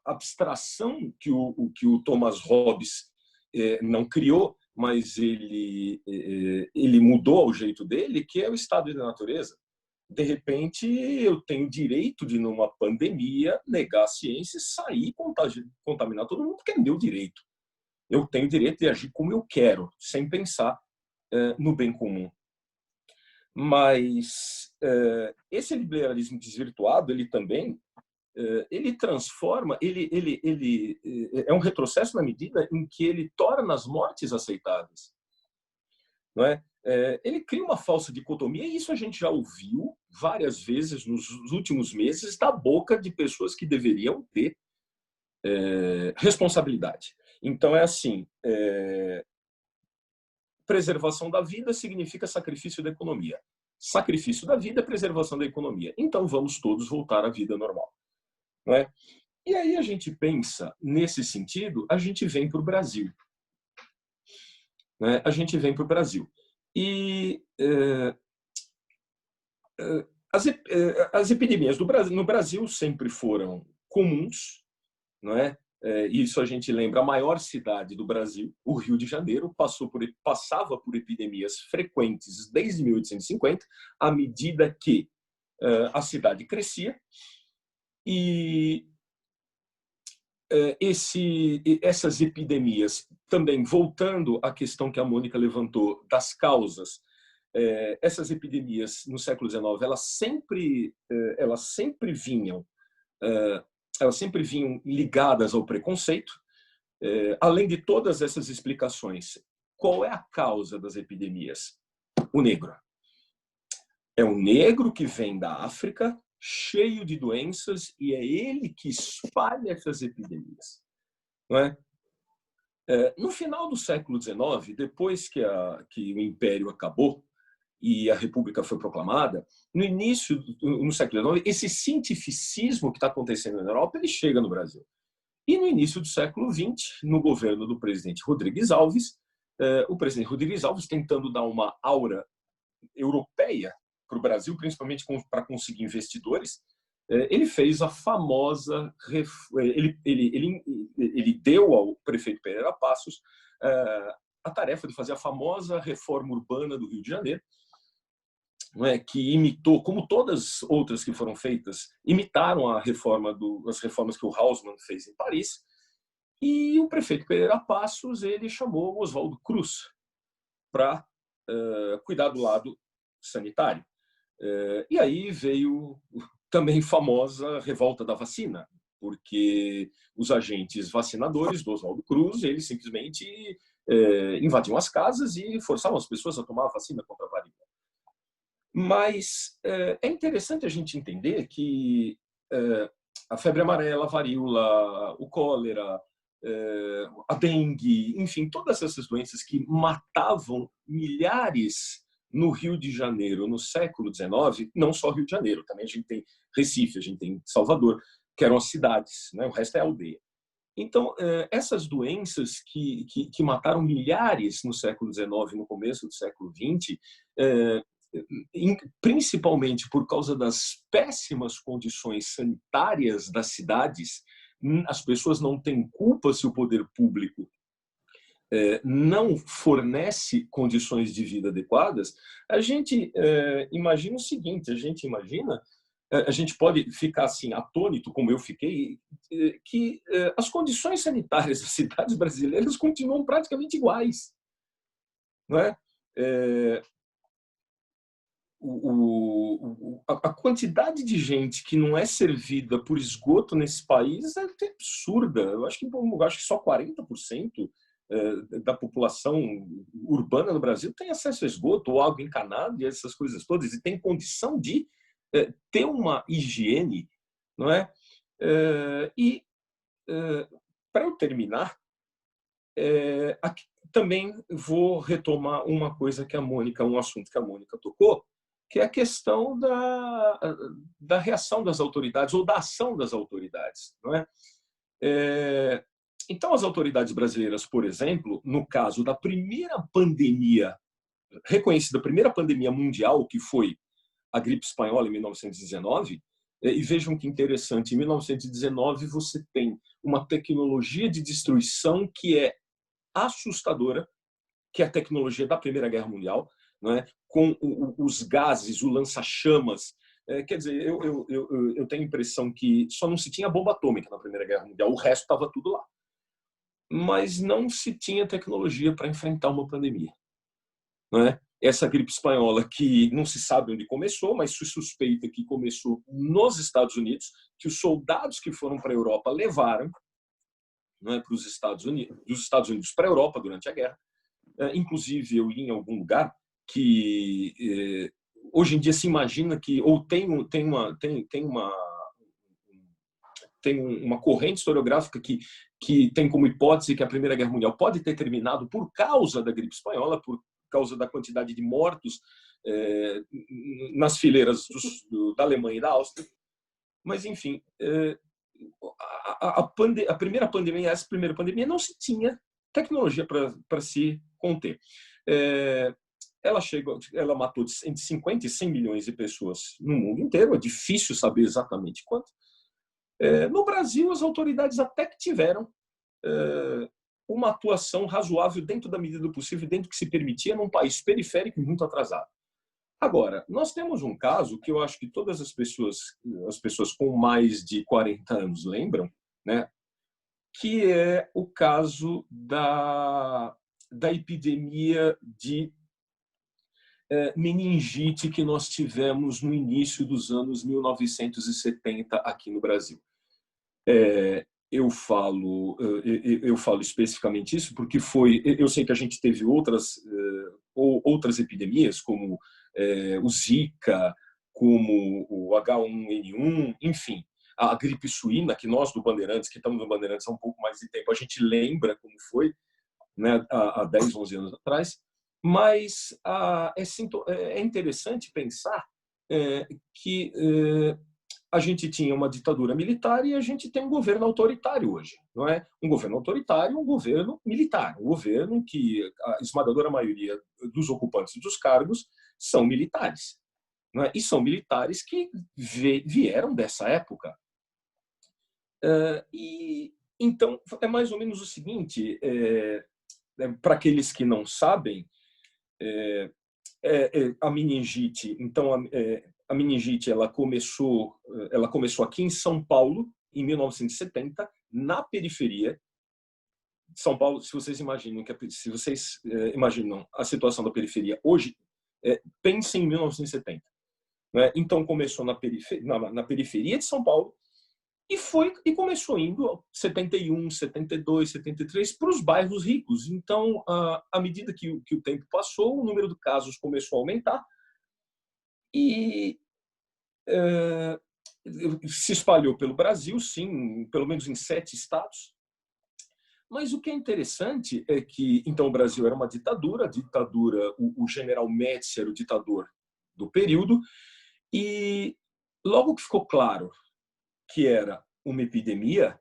Speaker 3: abstração que o Thomas Hobbes não criou, mas ele mudou ao jeito dele, que é o estado da natureza. De repente, eu tenho direito de, numa pandemia, negar a ciência e sair e contaminar todo mundo, porque é meu direito. Eu tenho direito de agir como eu quero, sem pensar no bem comum. Mas esse liberalismo desvirtuado, ele também ele transforma, ele é um retrocesso na medida em que ele torna as mortes aceitáveis, não é? Ele cria uma falsa dicotomia, e isso a gente já ouviu várias vezes nos últimos meses da boca de pessoas que deveriam ter responsabilidade. Então é assim, preservação da vida significa sacrifício da economia. Sacrifício da vida é preservação da economia. Então vamos todos voltar à vida normal, não é? E aí a gente pensa nesse sentido, a gente vem para o Brasil, né? A gente vem para o Brasil e as epidemias no Brasil sempre foram comuns, não é? Isso a gente lembra, a maior cidade do Brasil, o Rio de Janeiro, passava por epidemias frequentes desde 1850, à medida que a cidade crescia, e essas epidemias, também voltando à questão que a Mônica levantou das causas, essas epidemias no século XIX, elas sempre vinham ligadas ao preconceito. Além de todas essas explicações, qual é a causa das epidemias? O negro. É o negro que vem da África, cheio de doenças, e é ele que espalha essas epidemias, não é? No final do século XIX, depois que o Império acabou e a República foi proclamada, no século XIX, esse cientificismo que está acontecendo na Europa, ele chega no Brasil. E no início do século XX, no governo do presidente Rodrigues Alves, o presidente Rodrigues Alves, tentando dar uma aura europeia para o Brasil, principalmente para conseguir investidores, ele fez a famosa... Ele deu ao prefeito Pereira Passos a tarefa de fazer a famosa reforma urbana do Rio de Janeiro, não é, que imitou, como todas as outras que foram feitas, imitaram as reformas que o Haussmann fez em Paris. E o prefeito Pereira Passos, ele chamou o Oswaldo Cruz para cuidar do lado sanitário. E aí veio também famosa revolta da vacina, porque os agentes vacinadores do Oswaldo Cruz, eles simplesmente invadiam as casas e forçavam as pessoas a tomar a vacina contra a varíola. Mas é interessante a gente entender que a febre amarela, a varíola, o cólera, a dengue, enfim, todas essas doenças que matavam milhares no Rio de Janeiro no século XIX, não só Rio de Janeiro, também a gente tem Recife, a gente tem Salvador, que eram as cidades, né? O resto é aldeia. Então, essas doenças que mataram milhares no século XIX, no começo do século XX, principalmente por causa das péssimas condições sanitárias das cidades, as pessoas não têm culpa se o poder público não fornece condições de vida adequadas. A gente imagina o seguinte, a gente pode ficar assim atônito, como eu fiquei, que as condições sanitárias das cidades brasileiras continuam praticamente iguais, não é? A quantidade de gente que não é servida por esgoto nesse país é absurda. Eu acho que só 40% da população urbana no Brasil tem acesso a esgoto ou água encanada e essas coisas todas, e tem condição de ter uma higiene, não é? Para eu terminar, aqui também vou retomar uma coisa que um assunto que a Mônica tocou, que é a questão da reação das autoridades ou da ação das autoridades, não é? Então, as autoridades brasileiras, por exemplo, no caso da primeira pandemia reconhecida, a primeira pandemia mundial, que foi a gripe espanhola em 1919, e vejam que interessante, em 1919 você tem uma tecnologia de destruição que é assustadora, que é a tecnologia da Primeira Guerra Mundial, não é? Com os gases, o lança-chamas. Quer dizer, eu tenho a impressão que só não se tinha bomba atômica na Primeira Guerra Mundial, o resto estava tudo lá. Mas não se tinha tecnologia para enfrentar uma pandemia. Não é? Essa gripe espanhola, que não se sabe onde começou, mas se suspeita que começou nos Estados Unidos, que os soldados que foram para a Europa levaram, não é, para os Estados Unidos, dos Estados Unidos para a Europa durante a guerra. Inclusive, eu li em algum lugar que hoje em dia se imagina que, ou tem uma corrente historiográfica que tem como hipótese que a Primeira Guerra Mundial pode ter terminado por causa da gripe espanhola, por causa da quantidade de mortos nas fileiras da Alemanha e da Áustria. Mas, enfim, a primeira pandemia, essa primeira pandemia, não se tinha tecnologia para se conter. Ela matou entre 50 e 100 milhões de pessoas no mundo inteiro, é difícil saber exatamente quanto. No Brasil, as autoridades até que tiveram uma atuação razoável dentro da medida do possível, dentro do que se permitia, num país periférico e muito atrasado. Agora, nós temos um caso que eu acho que todas as pessoas com mais de 40 anos lembram, né? Que é o caso da epidemia de meningite que nós tivemos no início dos anos 1970 aqui no Brasil. Eu falo especificamente isso porque eu sei que a gente teve outras epidemias, como o Zika, como o H1N1, enfim, a gripe suína, que nós do Bandeirantes, que estamos no Bandeirantes há um pouco mais de tempo, a gente lembra como foi, né, há 10, 11 anos atrás. Mas é interessante pensar que a gente tinha uma ditadura militar e a gente tem um governo autoritário hoje, não é? Um governo autoritário, um governo militar, um governo em que a esmagadora maioria dos ocupantes dos cargos são militares, não é? E são militares que vieram dessa época. E então é mais ou menos o seguinte, para aqueles que não sabem, a meningite. Então, a meningite ela começou aqui em São Paulo em 1970, na periferia de São Paulo. Se vocês imaginam a situação da periferia hoje, pensem em 1970. Né? Então, começou na periferia de São Paulo e começou indo 71, 72, 73 para os bairros ricos. Então, à medida que o tempo passou, o número de casos começou a aumentar e se espalhou pelo Brasil, sim, pelo menos em 7 estados. Mas o que é interessante é que, então, o Brasil era uma ditadura, o general Médici era o ditador do período, e logo que ficou claro que era uma epidemia,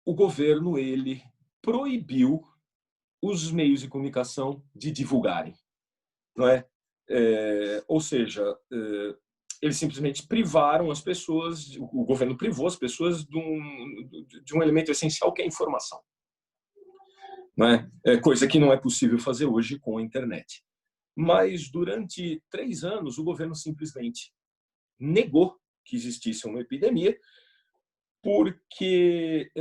Speaker 3: o governo ele proibiu os meios de comunicação de divulgarem, não é? Ou seja, eles simplesmente privaram as pessoas, o governo privou as pessoas de um elemento essencial que é a informação, não é? Coisa que não é possível fazer hoje com a internet. Mas durante 3 anos o governo simplesmente negou que existisse uma epidemia, porque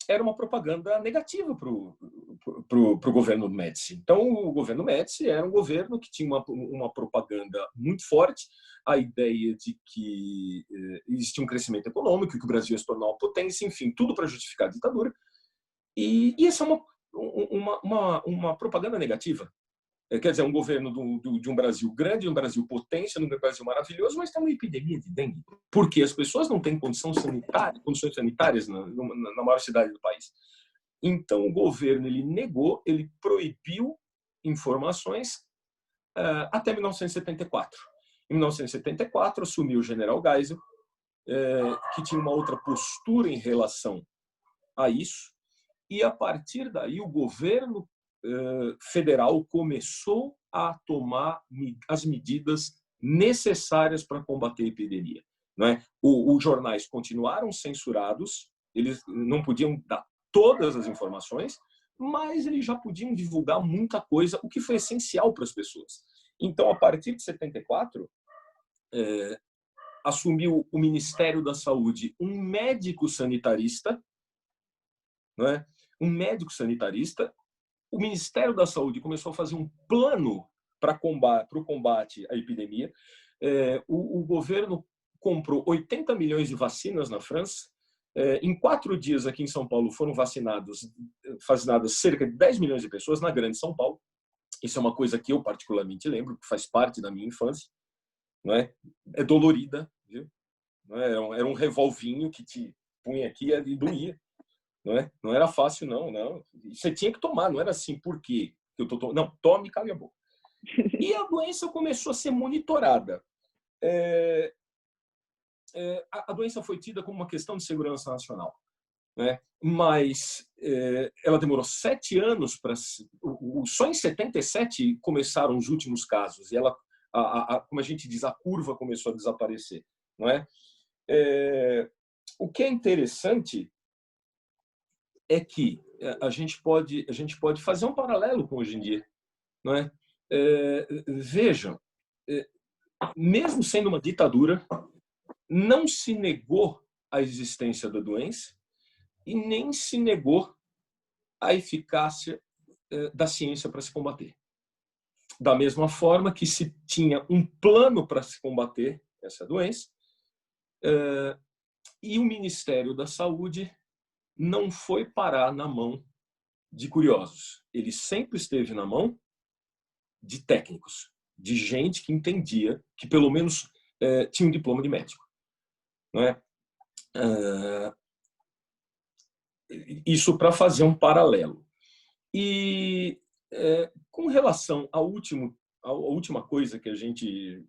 Speaker 3: era uma propaganda negativa para o governo Médici. Então, o governo Médici era um governo que tinha uma propaganda muito forte, a ideia de que existia um crescimento econômico, que o Brasil ia se tornar uma potência, enfim, tudo para justificar a ditadura. E essa é uma propaganda negativa. Quer dizer, um governo de um Brasil grande, um Brasil potência, um Brasil maravilhoso, mas tem uma epidemia de dengue, porque as pessoas não têm condições sanitárias na maior cidade do país. Então, o governo ele negou, ele proibiu informações até 1974. Em 1974, assumiu o general Geisel, que tinha uma outra postura em relação a isso, e a partir daí o governo federal começou a tomar as medidas necessárias para combater a epidemia. Não é? Os jornais continuaram censurados, eles não podiam dar todas as informações, mas eles já podiam divulgar muita coisa, o que foi essencial para as pessoas. Então, a partir de 74, assumiu o Ministério da Saúde um médico sanitarista, não é? Um médico sanitarista. O Ministério da Saúde começou a fazer um plano para o combate à epidemia. O governo comprou 80 milhões de vacinas na França. Em 4 dias aqui em São Paulo foram vacinadas cerca de 10 milhões de pessoas na Grande São Paulo. Isso é uma coisa que eu particularmente lembro, que faz parte da minha infância. Não é? É dolorida, viu? Não é? Era um revolvinho que te punha aqui e doía. Não é? Não era fácil, não. Você tinha que tomar, não era assim, por quê? Eu tô tomando? Não, tome e cale a boca. E a doença começou a ser monitorada. A doença foi tida como uma questão de segurança nacional, né? Mas ela demorou 7 anos para... Só em 77 começaram os últimos casos, e ela, como a gente diz, a curva começou a desaparecer. Não é? O que é interessante é que a gente pode fazer um paralelo com hoje em dia. Não é? Vejam, mesmo sendo uma ditadura, não se negou a existência da doença e nem se negou a eficácia da ciência para se combater. Da mesma forma que se tinha um plano para se combater essa doença, e o Ministério da Saúde não foi parar na mão de curiosos. Ele sempre esteve na mão de técnicos, de gente que entendia, que pelo menos tinha um diploma de médico. Não é? Isso para fazer um paralelo. E com relação à última coisa que a gente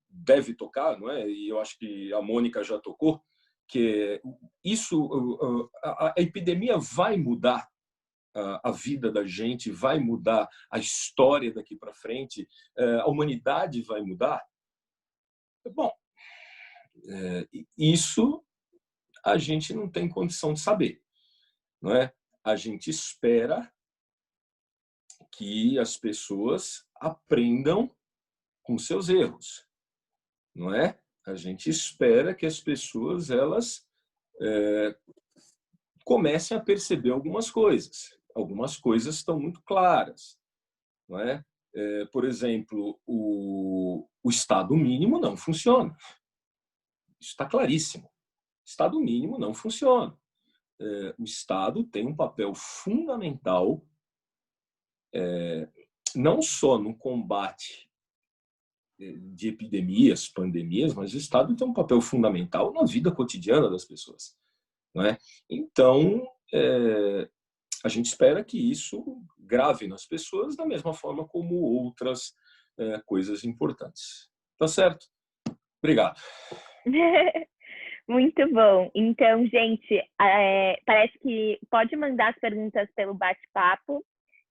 Speaker 3: deve tocar, não é? E eu acho que a Mônica já tocou, que a epidemia vai mudar a vida da gente, vai mudar a história daqui para frente, a humanidade vai mudar. Bom, isso a gente não tem condição de saber, não é? A gente espera que as pessoas aprendam com seus erros, não é? A gente espera que as pessoas elas comecem a perceber algumas coisas. Algumas coisas estão muito claras, não é? Por exemplo, o Estado mínimo não funciona. Isso está claríssimo. O Estado mínimo não funciona. O Estado tem um papel fundamental não só no combate de epidemias, pandemias, mas o Estado tem um papel fundamental na vida cotidiana das pessoas, não é? Então, a gente espera que isso grave nas pessoas da mesma forma como outras coisas importantes. Tá certo? Obrigado.
Speaker 1: Muito bom. Então, gente, parece que pode mandar as perguntas pelo bate-papo,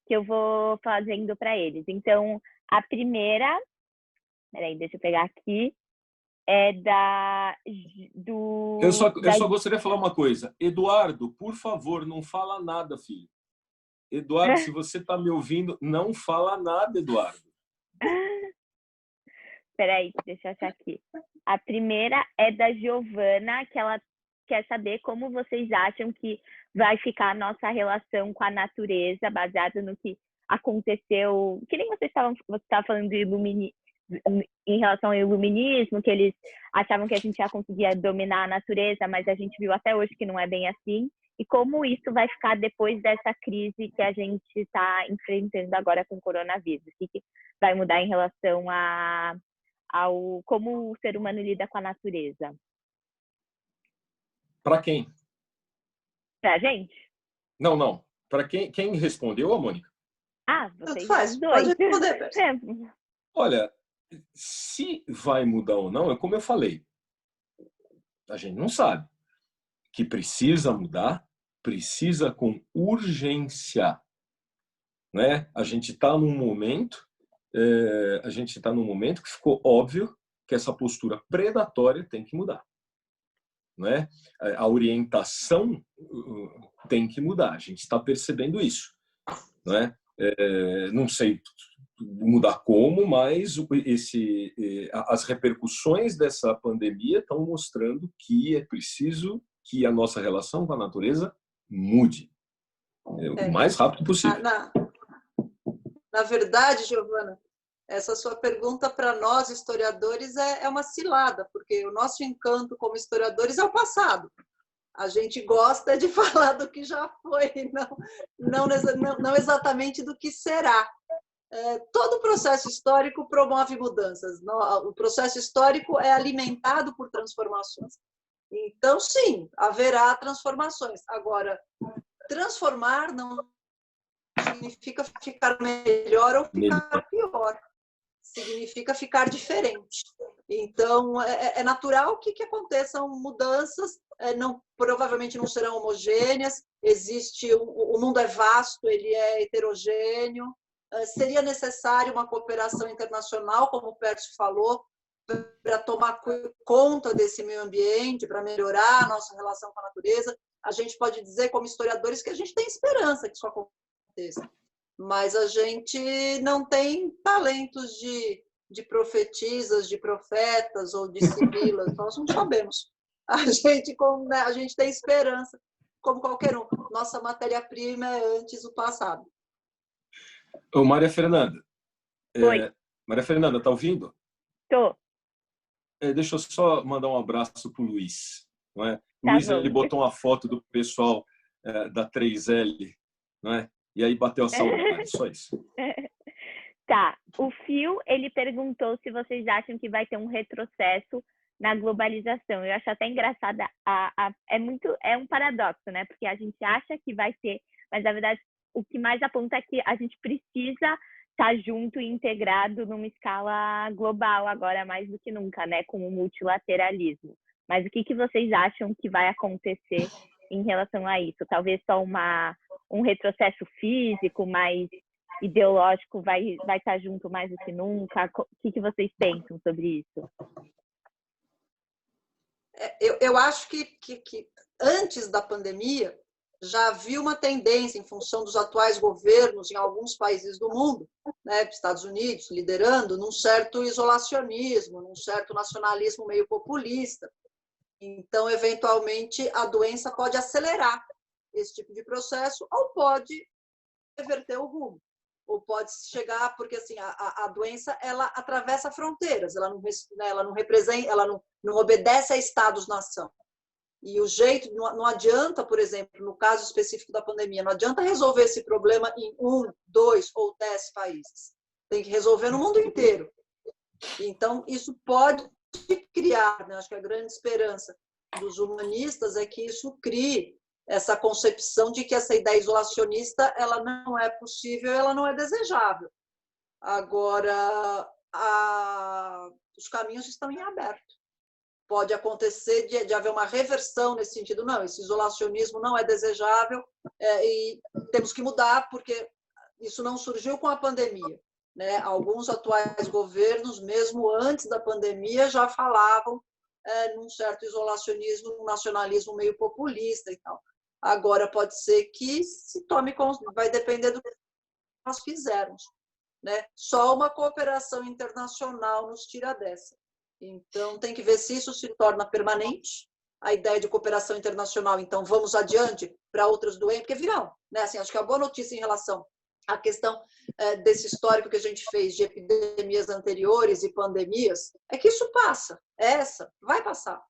Speaker 1: que eu vou fazendo para eles. Então, a primeira... Peraí, deixa eu pegar aqui.
Speaker 3: Eu só gostaria de falar uma coisa. Eduardo, por favor, não fala nada, filho. Eduardo, se você está me ouvindo, não fala nada, Eduardo.
Speaker 1: Peraí, deixa eu achar aqui. A primeira é da Giovana, que ela quer saber como vocês acham que vai ficar a nossa relação com a natureza, baseado no que aconteceu. Que nem você estava falando em relação ao iluminismo, que eles achavam que a gente já conseguia dominar a natureza, mas a gente viu até hoje que não é bem assim. E como isso vai ficar depois dessa crise que a gente está enfrentando agora com o coronavírus? O que vai mudar em relação ao como o ser humano lida com a natureza?
Speaker 3: Para quem?
Speaker 1: Para a gente?
Speaker 3: Não. Para quem respondeu, a Mônica?
Speaker 1: Vocês
Speaker 2: faz.
Speaker 1: dois.
Speaker 2: Pode responder,
Speaker 3: Olha, se vai mudar ou não, é como eu falei, a gente não sabe. Que precisa mudar, precisa com urgência, né? A gente está num momento, que ficou óbvio que essa postura predatória tem que mudar, né? A orientação tem que mudar. A gente está percebendo isso, né? Não sei mudar como, mas as repercussões dessa pandemia estão mostrando que é preciso que a nossa relação com a natureza mude o mais rápido possível.
Speaker 2: Na verdade, Giovana, essa sua pergunta para nós historiadores é uma cilada, porque o nosso encanto como historiadores é o passado. A gente gosta de falar do que já foi, não exatamente do que será. Todo processo histórico promove mudanças. O processo histórico é alimentado por transformações. Então, sim, haverá transformações. Agora, transformar não significa ficar melhor ou ficar pior. Significa ficar diferente. Então, é natural que aconteçam mudanças, provavelmente não serão homogêneas, o mundo é vasto, ele é heterogêneo, seria necessário uma cooperação internacional, como o Pércio falou, para tomar conta desse meio ambiente, para melhorar a nossa relação com a natureza. A gente pode dizer, como historiadores, que a gente tem esperança que isso aconteça, mas a gente não tem talentos de profetisas, de profetas ou de sibilas, nós não sabemos. A gente tem esperança, como qualquer um. Nossa matéria-prima é antes o passado.
Speaker 3: Ô, Maria Fernanda.
Speaker 1: Oi.
Speaker 3: Maria Fernanda, tá ouvindo?
Speaker 1: Tô.
Speaker 3: Deixa eu só mandar um abraço pro Luiz. Não é?
Speaker 1: Tá
Speaker 3: Luiz,
Speaker 1: bom.
Speaker 3: ele botou uma foto do pessoal da 3L, não é? E aí bateu a saudade, só isso.
Speaker 1: Tá. O Fio, ele perguntou se vocês acham que vai ter um retrocesso na globalização. Eu acho até engraçada. É um paradoxo, né? Porque a gente acha que vai ter, mas na verdade o que mais aponta é que a gente precisa estar junto e integrado numa escala global agora mais do que nunca, né? Com o multilateralismo. Mas o que vocês acham que vai acontecer em relação a isso? Talvez só um retrocesso físico, mais ideológico, vai estar junto mais do que nunca? O que vocês pensam sobre isso?
Speaker 2: Eu acho que antes da pandemia já havia uma tendência, em função dos atuais governos em alguns países do mundo, né, Estados Unidos liderando, num certo isolacionismo, num certo nacionalismo meio populista. Então, eventualmente, a doença pode acelerar esse tipo de processo ou pode reverter o rumo. Ou pode chegar, porque assim, a doença ela atravessa fronteiras, ela não representa, ela não obedece a estados-nação. E o jeito, não adianta, por exemplo, no caso específico da pandemia, não adianta resolver esse problema em 1, 2 ou 10 países. Tem que resolver no mundo inteiro. Então, isso pode criar, né? Acho que a grande esperança dos humanistas é que isso crie essa concepção de que essa ideia isolacionista ela não é possível, ela não é desejável. Agora, os caminhos estão em aberto. Pode acontecer de haver uma reversão nesse sentido. Não, esse isolacionismo não é desejável e temos que mudar, porque isso não surgiu com a pandemia, né? Alguns atuais governos, mesmo antes da pandemia, já falavam num certo isolacionismo, um nacionalismo meio populista e tal. Agora, pode ser que se tome, vai depender do que nós fizermos, né? Só uma cooperação internacional nos tira dessa. Então, tem que ver se isso se torna permanente, a ideia de cooperação internacional. Então, vamos adiante para outras doenças, porque virão, né? Assim, acho que a boa notícia em relação à questão desse histórico que a gente fez de epidemias anteriores e pandemias é que isso passa. Vai passar.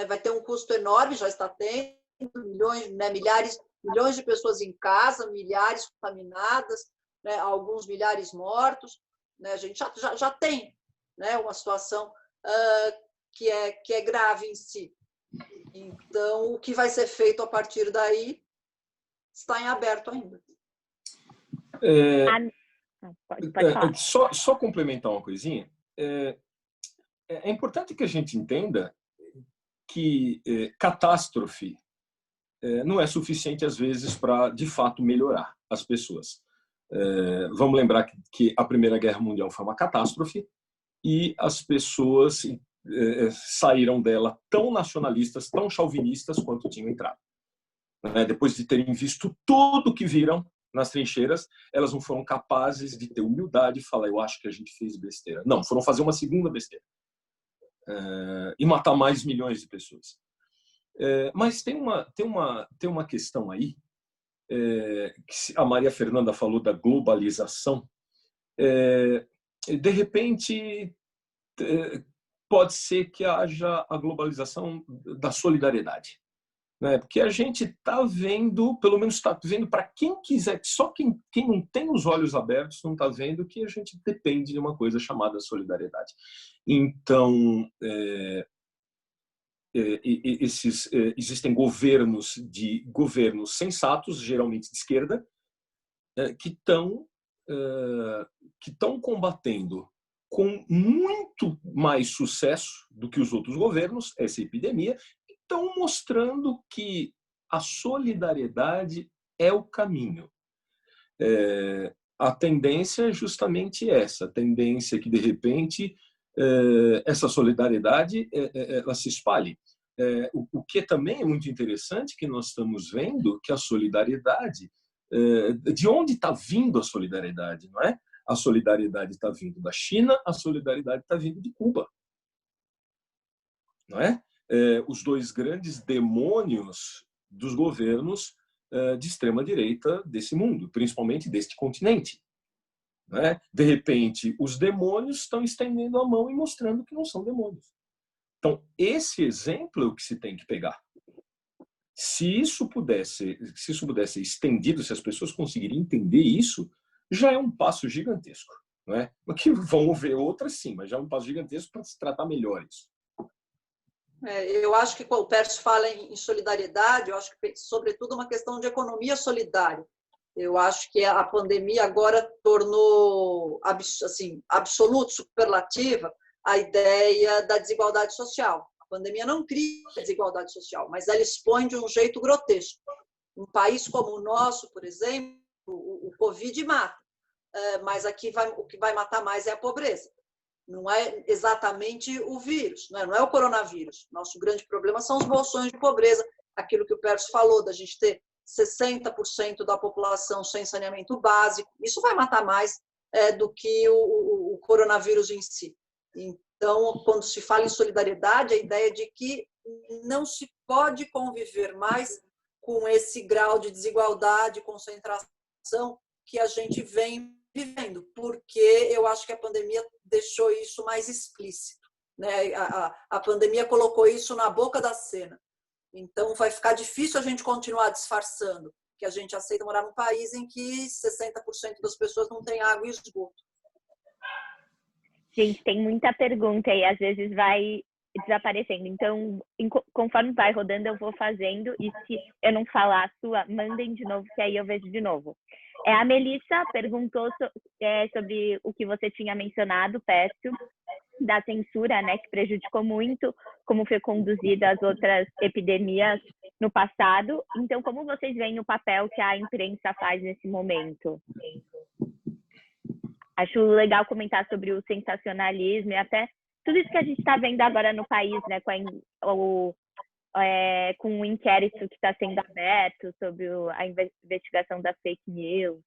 Speaker 2: Vai ter um custo enorme, já está tendo, milhões, né, milhões de pessoas em casa, milhares contaminadas, né, alguns milhares mortos, né, a gente já tem, né, uma situação que é grave em si. Então, o que vai ser feito a partir daí está em aberto ainda.
Speaker 1: Pode falar.
Speaker 3: Só complementar uma coisinha. É importante que a gente entenda que catástrofe não é suficiente, às vezes, para, de fato, melhorar as pessoas. Vamos lembrar que a Primeira Guerra Mundial foi uma catástrofe e as pessoas saíram dela tão nacionalistas, tão chauvinistas quanto tinham entrado. Depois de terem visto tudo que viram nas trincheiras, elas não foram capazes de ter humildade e falar, eu acho que a gente fez besteira. Não, foram fazer uma segunda besteira. E matar mais milhões de pessoas. Mas tem uma questão aí, que a Maria Fernanda falou da globalização. De repente, pode ser que haja a globalização da solidariedade. Porque a gente está vendo, pelo menos está vendo para quem quiser, só quem não tem os olhos abertos não está vendo que a gente depende de uma coisa chamada solidariedade. Então, existem governos sensatos, geralmente de esquerda, que estão combatendo com muito mais sucesso do que os outros governos essa epidemia, estão mostrando que a solidariedade é o caminho. A tendência é justamente essa, a tendência que, de repente, essa solidariedade ela se espalhe. O que também é muito interessante, que nós estamos vendo que a solidariedade, de onde está vindo a solidariedade, não é? A solidariedade está vindo da China, a solidariedade está vindo de Cuba, não é? Os dois grandes demônios dos governos de extrema-direita desse mundo, principalmente deste continente. Não é? De repente, os demônios estão estendendo a mão e mostrando que não são demônios. Então, esse exemplo é o que se tem que pegar. Se isso pudesse ser estendido, se as pessoas conseguirem entender isso, já é um passo gigantesco. Não é? Que vão ver outras sim, mas já é um passo gigantesco para se tratar melhor isso.
Speaker 2: Eu acho que o Pércio fala em solidariedade, eu acho que, sobretudo, uma questão de economia solidária. Eu acho que a pandemia agora tornou assim, absoluto, superlativa, a ideia da desigualdade social. A pandemia não cria desigualdade social, mas ela expõe de um jeito grotesco. Um país como o nosso, por exemplo, o Covid mata, mas aqui o que vai matar mais é a pobreza. Não é exatamente o vírus, não é o coronavírus. Nosso grande problema são os bolsões de pobreza, aquilo que o Pércio falou, da gente ter 60% da população sem saneamento básico. Isso vai matar mais do que o coronavírus em si. Então, quando se fala em solidariedade, a ideia de que não se pode conviver mais com esse grau de desigualdade, concentração que a gente vem vivendo, porque eu acho que a pandemia deixou isso mais explícito, né? A pandemia colocou isso na boca da cena. Então, vai ficar difícil a gente continuar disfarçando que a gente aceita morar num país em que 60% das pessoas não têm água e esgoto.
Speaker 1: Gente, tem muita pergunta aí, às vezes vai desaparecendo. Então, conforme vai rodando, eu vou fazendo. E se eu não falar a sua, mandem de novo, que aí eu vejo de novo. A Melissa perguntou sobre o que você tinha mencionado, Pércio, da censura, né, que prejudicou muito como foi conduzida as outras epidemias no passado. Então, como vocês veem o papel que a imprensa faz nesse momento? Acho legal comentar sobre o sensacionalismo e até tudo isso que a gente está vendo agora no país, né, com o inquérito que está sendo aberto sobre a investigação da fake news.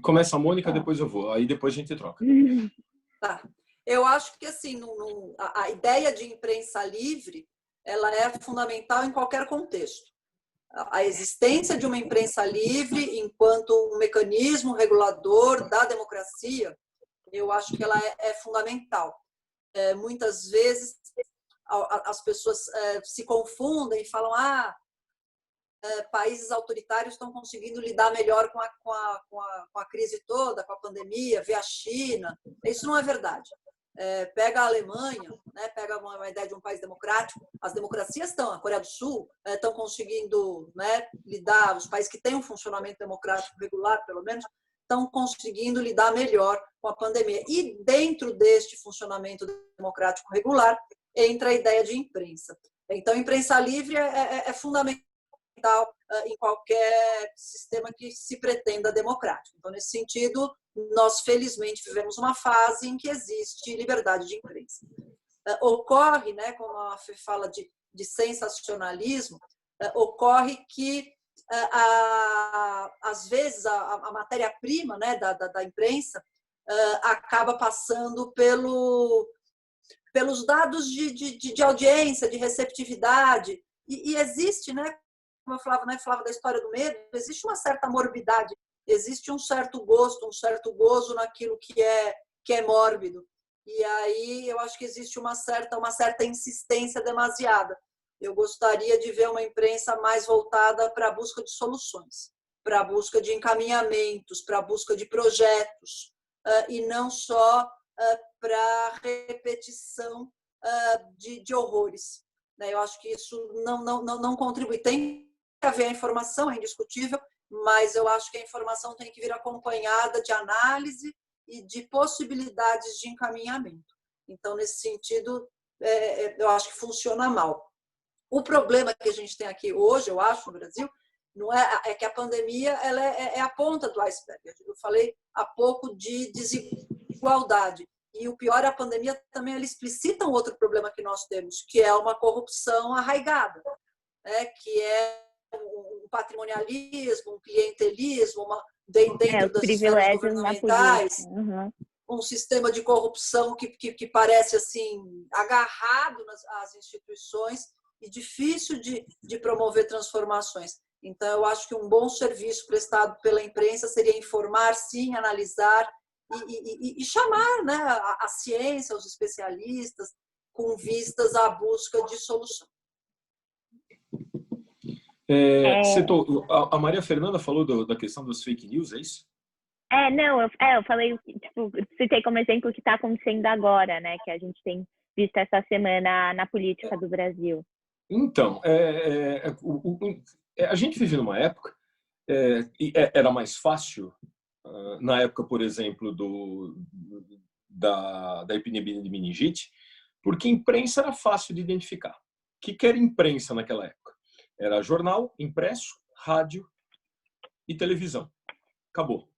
Speaker 3: Começa a Mônica, depois eu vou. Aí depois a gente troca.
Speaker 2: Tá. Eu acho que assim, a ideia de imprensa livre, ela é fundamental em qualquer contexto. A existência de uma imprensa livre enquanto um mecanismo regulador da democracia, eu acho que ela é fundamental. Muitas vezes as pessoas se confundem e falam países autoritários estão conseguindo lidar melhor com a crise toda, com a pandemia, vê a China. Isso não é verdade. Pega a Alemanha, né, pega uma ideia de um país democrático, as democracias estão, a Coreia do Sul estão conseguindo, né, lidar, os países que têm um funcionamento democrático regular, pelo menos, estão conseguindo lidar melhor com a pandemia. E dentro deste funcionamento democrático regular entra a ideia de imprensa. Então, imprensa livre é fundamental em qualquer sistema que se pretenda democrático. Então, nesse sentido, nós felizmente vivemos uma fase em que existe liberdade de imprensa. Ocorre, né, como a Fê fala de sensacionalismo, ocorre que às vezes a matéria-prima, né, da imprensa acaba passando pelos dados de audiência, de receptividade, e existe, né, como eu falava, né, falava da história do medo, existe uma certa morbidade, existe um certo gosto, um certo gozo naquilo que é mórbido. E aí eu acho que existe uma certa insistência demasiada. Eu gostaria de ver uma imprensa mais voltada para a busca de soluções, para a busca de encaminhamentos, para a busca de projetos, e não só para repetição de horrores. Eu acho que isso não contribui. Tem que haver a informação, é indiscutível, mas eu acho que a informação tem que vir acompanhada de análise e de possibilidades de encaminhamento. Então, nesse sentido, eu acho que funciona mal. O problema que a gente tem aqui hoje, eu acho, no Brasil, não é que a pandemia ela é a ponta do iceberg. Eu falei há pouco de desigualdade. E o pior é a pandemia também ela explicita um outro problema que nós temos, que é uma corrupção arraigada, né? Que é um patrimonialismo, um clientelismo, dentro das esferas governamentais, um sistema de corrupção que parece assim agarrado às instituições e difícil de promover transformações. Então, eu acho que um bom serviço prestado pela imprensa seria informar, sim, analisar e chamar, né, a ciência, os especialistas, com vistas à busca de solução.
Speaker 3: A Maria Fernanda falou da questão das fake news, é isso?
Speaker 1: Não, eu falei, tipo, citei como exemplo o que está acontecendo agora, né, que a gente tem visto essa semana na política do Brasil.
Speaker 3: Então, a gente vive numa época, era mais fácil, na época, por exemplo, da epidemia de meningite, porque imprensa era fácil de identificar. O que era imprensa naquela época? Era jornal, impresso, rádio e televisão. Acabou.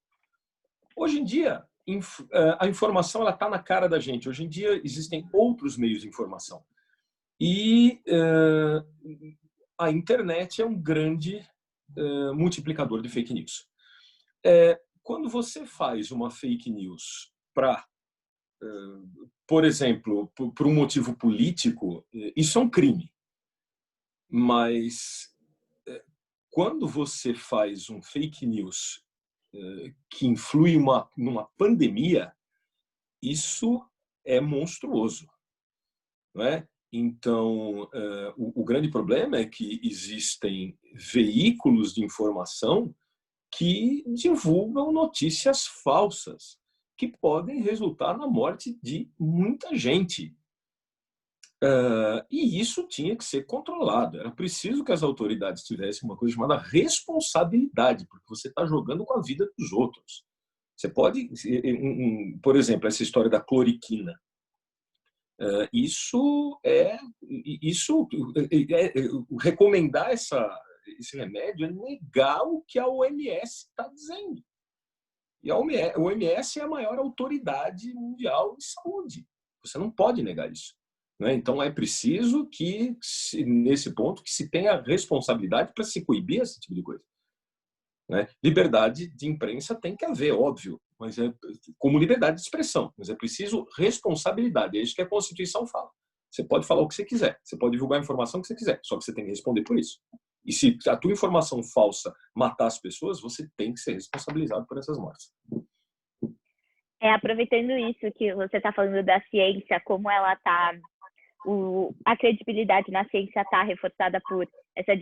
Speaker 3: Hoje em dia, a informação está na cara da gente. Hoje em dia, existem outros meios de informação. E a internet é um grande multiplicador de fake news. Quando você faz uma fake news para, por exemplo, por um motivo político, isso é um crime. Mas quando você faz um fake news que influi numa pandemia, isso é monstruoso, não é? Então, o grande problema é que existem veículos de informação que divulgam notícias falsas, que podem resultar na morte de muita gente. E isso tinha que ser controlado. Era preciso que as autoridades tivessem uma coisa chamada responsabilidade, porque você está jogando com a vida dos outros. Você pode, por exemplo, essa história da cloriquina. Recomendar esse remédio é negar o que a OMS está dizendo. E a OMS é a maior autoridade mundial de saúde. Você não pode negar isso. Então, é preciso que, nesse ponto, que se tenha responsabilidade para se coibir esse tipo de coisa. Liberdade de imprensa tem que haver, óbvio, mas como liberdade de expressão. Mas é preciso responsabilidade. É isso que a Constituição fala. Você pode falar o que você quiser, você pode divulgar a informação que você quiser, só que você tem que responder por isso. E se a tua informação falsa matar as pessoas, você tem que ser responsabilizado por essas mortes.
Speaker 1: Aproveitando isso que você está falando da ciência, como ela está... a credibilidade na ciência está reforçada por essa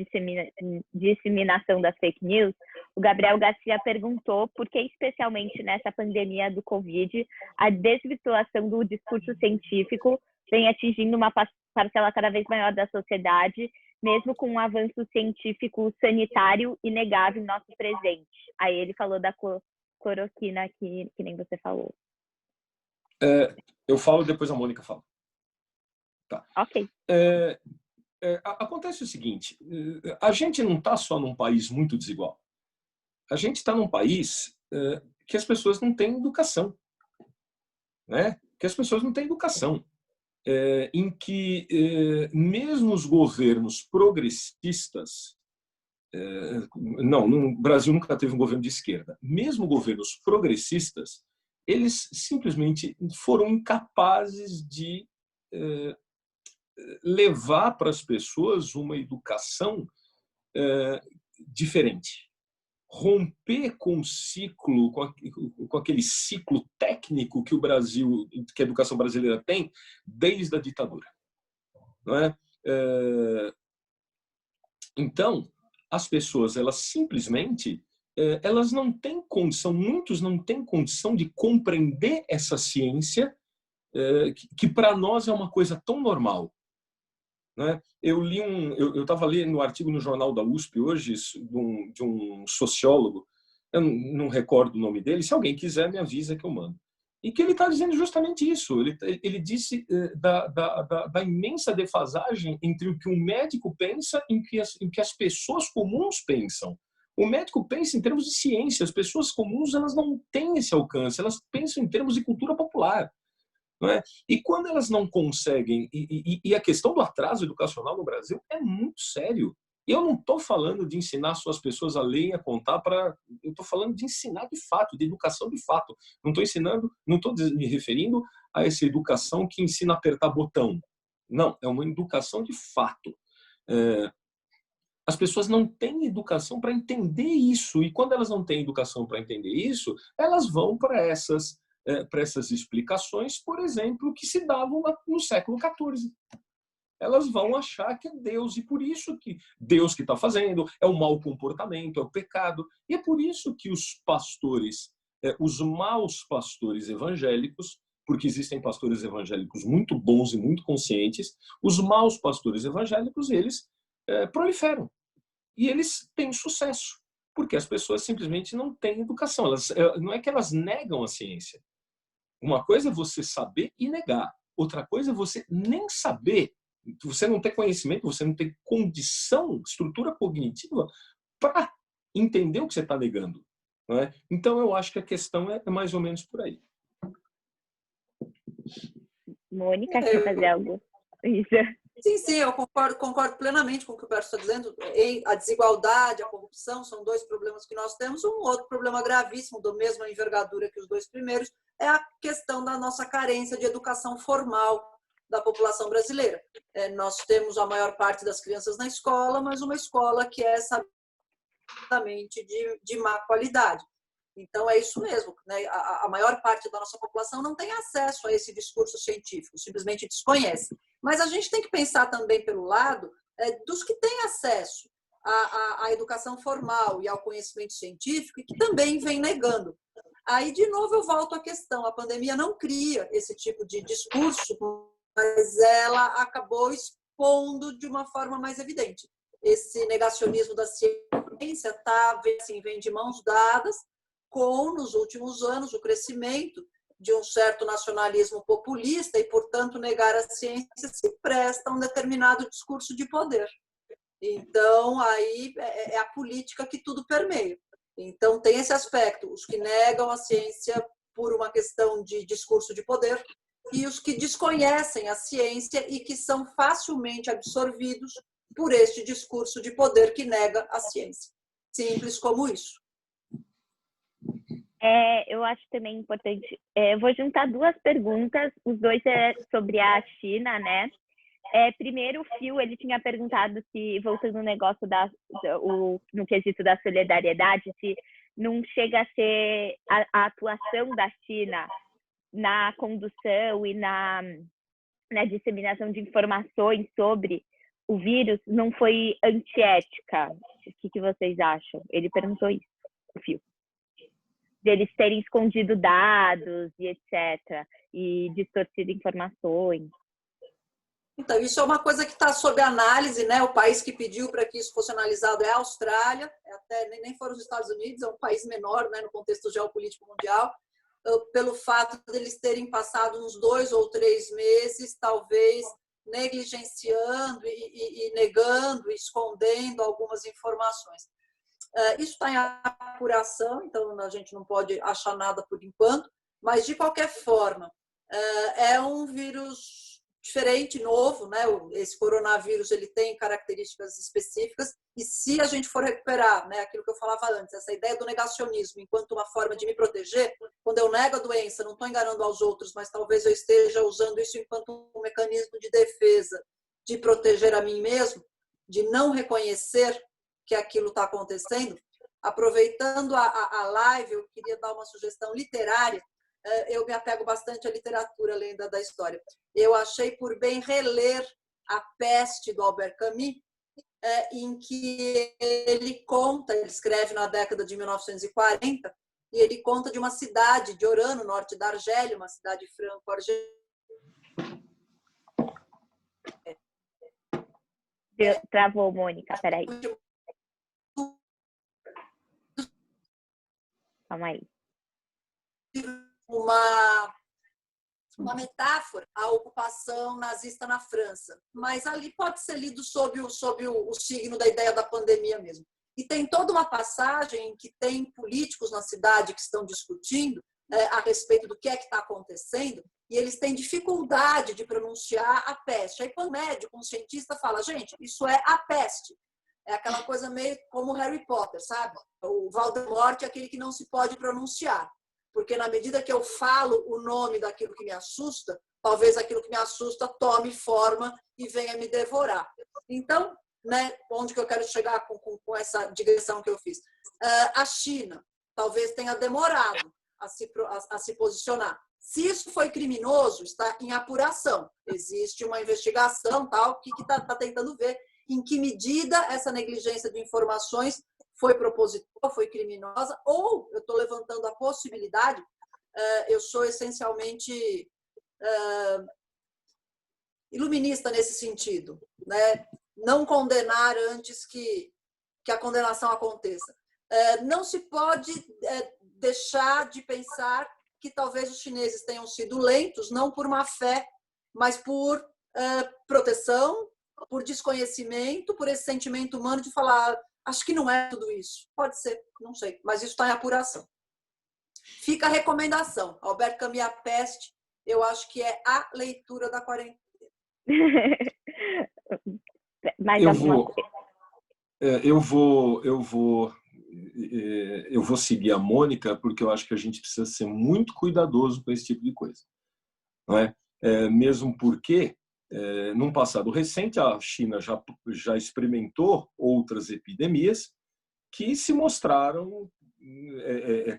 Speaker 1: disseminação das fake news. O Gabriel Garcia perguntou por que, especialmente nessa pandemia do Covid, a desvirtuação do discurso científico vem atingindo uma parcela cada vez maior da sociedade, mesmo com um avanço científico sanitário inegável em nosso presente. Aí ele falou da cloroquina, que nem você falou.
Speaker 3: Eu falo, depois a Mônica fala. Tá.
Speaker 1: Ok.
Speaker 3: Acontece o seguinte, a gente não está só num país muito desigual. A gente está num país que as pessoas não têm educação, né? Que as pessoas não têm educação. Em que mesmo os governos progressistas, no Brasil nunca teve um governo de esquerda, mesmo governos progressistas, eles simplesmente foram incapazes de levar para as pessoas uma educação diferente. Romper com o ciclo, com aquele ciclo técnico que que a educação brasileira tem desde a ditadura, não é? Então, as pessoas, elas simplesmente, elas não têm condição, muitos não têm condição de compreender essa ciência que para nós é uma coisa tão normal. Né? Eu estava lendo um artigo no jornal da USP hoje de um sociólogo, eu não recordo o nome dele, se alguém quiser me avisa que eu mando. E que ele está dizendo justamente isso. Ele disse da imensa defasagem entre o que um médico pensa e o que as pessoas comuns pensam. O médico pensa em termos de ciência, as pessoas comuns elas não têm esse alcance, elas pensam em termos de cultura popular. Não é? E quando elas não conseguem, e a questão do atraso educacional no Brasil é muito sério. E eu não estou falando de ensinar só as pessoas a ler e a contar eu estou falando de ensinar de fato, de educação de fato. Não estou me referindo a essa educação que ensina a apertar botão. Não, é uma educação de fato. As pessoas não têm educação para entender isso. E quando elas não têm educação para entender isso, elas vão para essas explicações, por exemplo, que se davam no século XIV. Elas vão achar que é Deus, e por isso que Deus que está fazendo, é o mau comportamento, é o pecado. E é por isso que os pastores, os maus pastores evangélicos, porque existem pastores evangélicos muito bons e muito conscientes, os maus pastores evangélicos, eles proliferam. E eles têm sucesso, porque as pessoas simplesmente não têm educação. Não é que elas negam a ciência. Uma coisa é você saber e negar. Outra coisa é você nem saber. Você não ter conhecimento, você não ter condição, estrutura cognitiva para entender o que você está negando. Não é? Então, eu acho que a questão é mais ou menos por aí.
Speaker 1: Mônica, quer fazer algo? Isso.
Speaker 2: Sim, eu concordo plenamente com o que o Berto está dizendo. A desigualdade, a corrupção são dois problemas que nós temos. Um outro problema gravíssimo, da mesma envergadura que os dois primeiros, é a questão da nossa carência de educação formal da população brasileira. Nós temos a maior parte das crianças na escola, mas uma escola que é sabidamente de má qualidade. Então, é isso mesmo, né? A maior parte da nossa população não tem acesso a esse discurso científico, simplesmente desconhece. Mas a gente tem que pensar também pelo lado dos que têm acesso à educação formal e ao conhecimento científico e que também vem negando. Aí, de novo, eu volto à questão. A pandemia não cria esse tipo de discurso, mas ela acabou expondo de uma forma mais evidente. Esse negacionismo da ciência vem de mãos dadas com, nos últimos anos, o crescimento de um certo nacionalismo populista e, portanto, negar a ciência se presta a um determinado discurso de poder. Então, aí é a política que tudo permeia. Então, tem esse aspecto, os que negam a ciência por uma questão de discurso de poder e os que desconhecem a ciência e que são facilmente absorvidos por este discurso de poder que nega a ciência. Simples como isso.
Speaker 1: Eu acho também importante. Eu vou juntar duas perguntas, os dois é sobre a China, né? Primeiro, o Phil, ele tinha perguntado se, voltando no negócio no quesito da solidariedade, se não chega a ser a atuação da China na condução e na disseminação de informações sobre o vírus não foi antiética. O que vocês acham? Ele perguntou isso. fio. De eles terem escondido dados e etc. E distorcido informações.
Speaker 2: Então, isso é uma coisa que está sob análise, né? O país que pediu para que isso fosse analisado é a Austrália, até nem foram os Estados Unidos, é um país menor, né, no contexto geopolítico mundial, pelo fato de eles terem passado uns 2 ou 3 meses, talvez, negligenciando e negando, escondendo algumas informações. Isso está em apuração, então a gente não pode achar nada por enquanto, mas, de qualquer forma, é um vírus diferente, novo, né? Esse coronavírus ele tem características específicas e se a gente for recuperar, né, aquilo que eu falava antes, essa ideia do negacionismo enquanto uma forma de me proteger, quando eu nego a doença, não estou enganando aos outros, mas talvez eu esteja usando isso enquanto um mecanismo de defesa, de proteger a mim mesmo, de não reconhecer que aquilo está acontecendo. Aproveitando a live, eu queria dar uma sugestão literária. Eu me apego bastante à literatura, além da história. Eu achei por bem reler A Peste, do Albert Camus, em que ele conta, ele escreve na década de 1940, e ele conta de uma cidade de Orano, norte da Argélia, uma cidade franco-argelina.
Speaker 1: Travou, Mônica, peraí. Calma aí.
Speaker 2: Uma metáfora à ocupação nazista na França, mas ali pode ser lido sob o signo da ideia da pandemia mesmo. E tem toda uma passagem em que tem políticos na cidade que estão discutindo a respeito do que é que está acontecendo e eles têm dificuldade de pronunciar a peste. Aí, quando o médico, um cientista fala, gente, isso é a peste. É aquela coisa meio como Harry Potter, sabe? O Voldemort é aquele que não se pode pronunciar. Porque na medida que eu falo o nome daquilo que me assusta, talvez aquilo que me assusta tome forma e venha me devorar. Então, né, onde que eu quero chegar com essa digressão que eu fiz? A China talvez tenha demorado a se posicionar. Se isso foi criminoso, está em apuração. Existe uma investigação, tal, que está tentando ver em que medida essa negligência de informações foi proposital, foi criminosa, ou eu estou levantando a possibilidade, eu sou essencialmente iluminista nesse sentido, né? Não condenar antes que a condenação aconteça. Não se pode deixar de pensar que talvez os chineses tenham sido lentos, não por má fé, mas por proteção, por desconhecimento, por esse sentimento humano de falar, acho que não é tudo isso. Pode ser, não sei, mas isso está em apuração. Fica a recomendação. Albert Camus, A Peste, eu acho que é a leitura da quarentena.
Speaker 3: Eu vou seguir a Mônica porque eu acho que a gente precisa ser muito cuidadoso com esse tipo de coisa, não é? Mesmo porque num passado recente a China já experimentou outras epidemias que se mostraram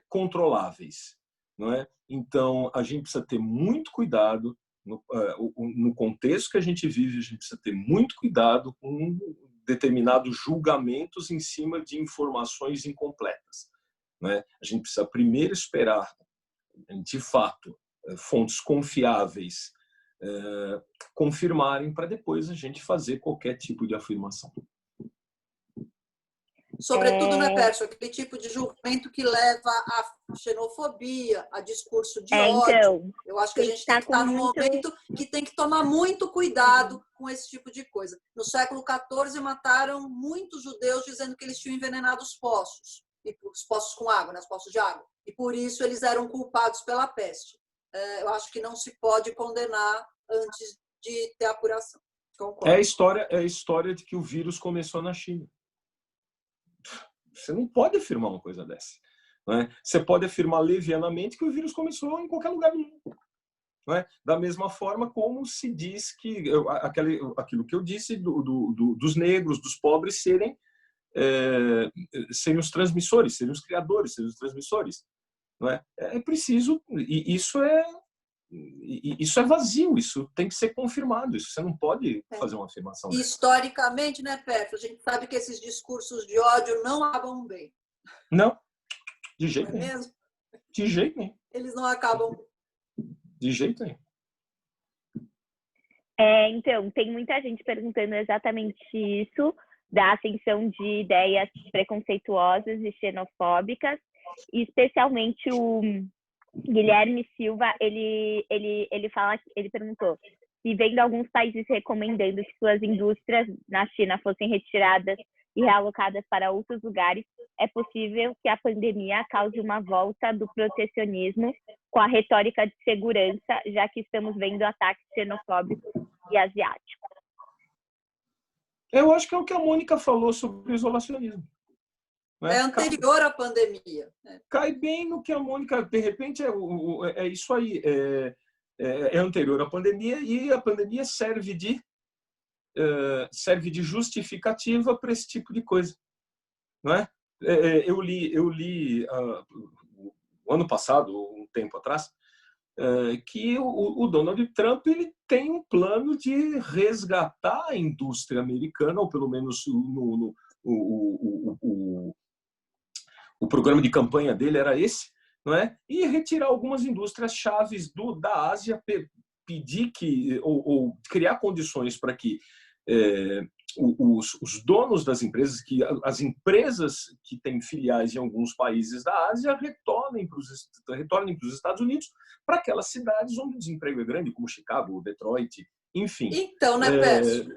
Speaker 3: controláveis, não é? Então a gente precisa ter muito cuidado no contexto que a gente vive, a gente precisa ter muito cuidado com determinados julgamentos em cima de informações incompletas, né? A gente precisa primeiro esperar, de fato, fontes confiáveis confirmarem para depois a gente fazer qualquer tipo de afirmação.
Speaker 2: Sobretudo, né, Pércio, aquele tipo de julgamento que leva à xenofobia, a discurso de ódio.
Speaker 1: Então,
Speaker 2: eu acho que a gente tem que estar num momento que tem que tomar muito cuidado com esse tipo de coisa. No século XIV, mataram muitos judeus dizendo que eles tinham envenenado os poços, e os poços com água, né, os poços de água, e por isso eles eram culpados pela peste. Eu acho que não se pode condenar antes de ter apuração. Concordo.
Speaker 3: É a história de que o vírus começou na China. Você não pode afirmar uma coisa dessa, não é? Você pode afirmar levianamente que o vírus começou em qualquer lugar do mundo, não é? Da mesma forma como se diz que aquilo que eu disse dos negros, dos pobres serem os transmissores, serem os criadores, serem os transmissores, não é? É preciso, e isso é vazio, isso tem que ser confirmado, isso você não pode fazer uma afirmação.
Speaker 2: Historicamente, né, Petro, a gente sabe que esses discursos de ódio não acabam bem.
Speaker 3: Não. De
Speaker 2: Não
Speaker 3: jeito
Speaker 2: é
Speaker 3: nenhum.
Speaker 2: mesmo?
Speaker 3: De jeito nenhum.
Speaker 2: Eles não acabam.
Speaker 3: De jeito nenhum.
Speaker 1: Então, tem muita gente perguntando exatamente isso, da ascensão de ideias preconceituosas e xenofóbicas, e especialmente o Guilherme Silva, ele perguntou se vendo alguns países recomendando que suas indústrias na China fossem retiradas e realocadas para outros lugares, é possível que a pandemia cause uma volta do protecionismo com a retórica de segurança, já que estamos vendo ataques xenofóbicos e asiáticos.
Speaker 3: Eu acho que é o que a Mônica falou sobre o isolacionismo.
Speaker 2: É anterior à pandemia.
Speaker 3: Cai bem no que a Mônica, de repente, é isso aí. É anterior à pandemia e a pandemia serve de justificativa para esse tipo de coisa. Não é? Eu li ano passado, um tempo atrás, que o Donald Trump ele tem um plano de resgatar a indústria americana, ou pelo menos o programa de campanha dele era esse, não é? E retirar algumas indústrias chaves da Ásia, pedir ou criar condições para que os donos das empresas, que as empresas que têm filiais em alguns países da Ásia retornem para os Estados Unidos, para aquelas cidades onde o desemprego é grande, como Chicago, Detroit, enfim.
Speaker 2: Então, né, Pércio?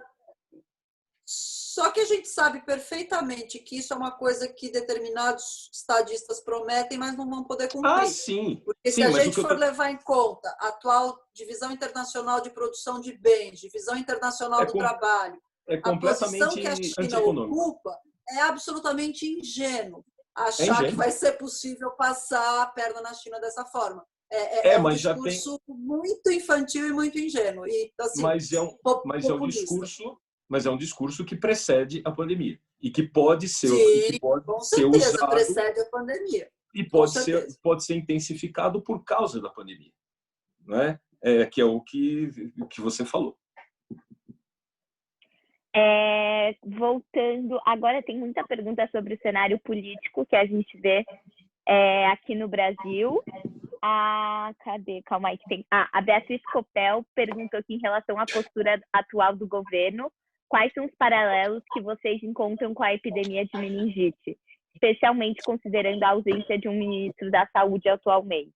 Speaker 2: Só que a gente sabe perfeitamente que isso é uma coisa que determinados estadistas prometem, mas não vão poder cumprir.
Speaker 3: Ah, sim.
Speaker 2: Porque se a gente for levar em conta a atual divisão internacional de produção de bens, divisão internacional do trabalho, a posição que a China ocupa, é absolutamente ingênuo achar que vai ser possível passar a perna na China dessa forma. É um discurso muito infantil e muito ingênuo. E, assim,
Speaker 3: mas é um discurso que precede a pandemia e que pode ser,
Speaker 2: com certeza, usado, precede a pandemia.
Speaker 3: E pode ser intensificado por causa da pandemia, não é? Que é o que você falou.
Speaker 1: Voltando, agora tem muita pergunta sobre o cenário político que a gente vê aqui no Brasil. Calma aí, que tem. A Beatriz Copel perguntou aqui em relação à postura atual do governo. Quais são os paralelos que vocês encontram com a epidemia de meningite, especialmente considerando a ausência de um ministro da Saúde atualmente?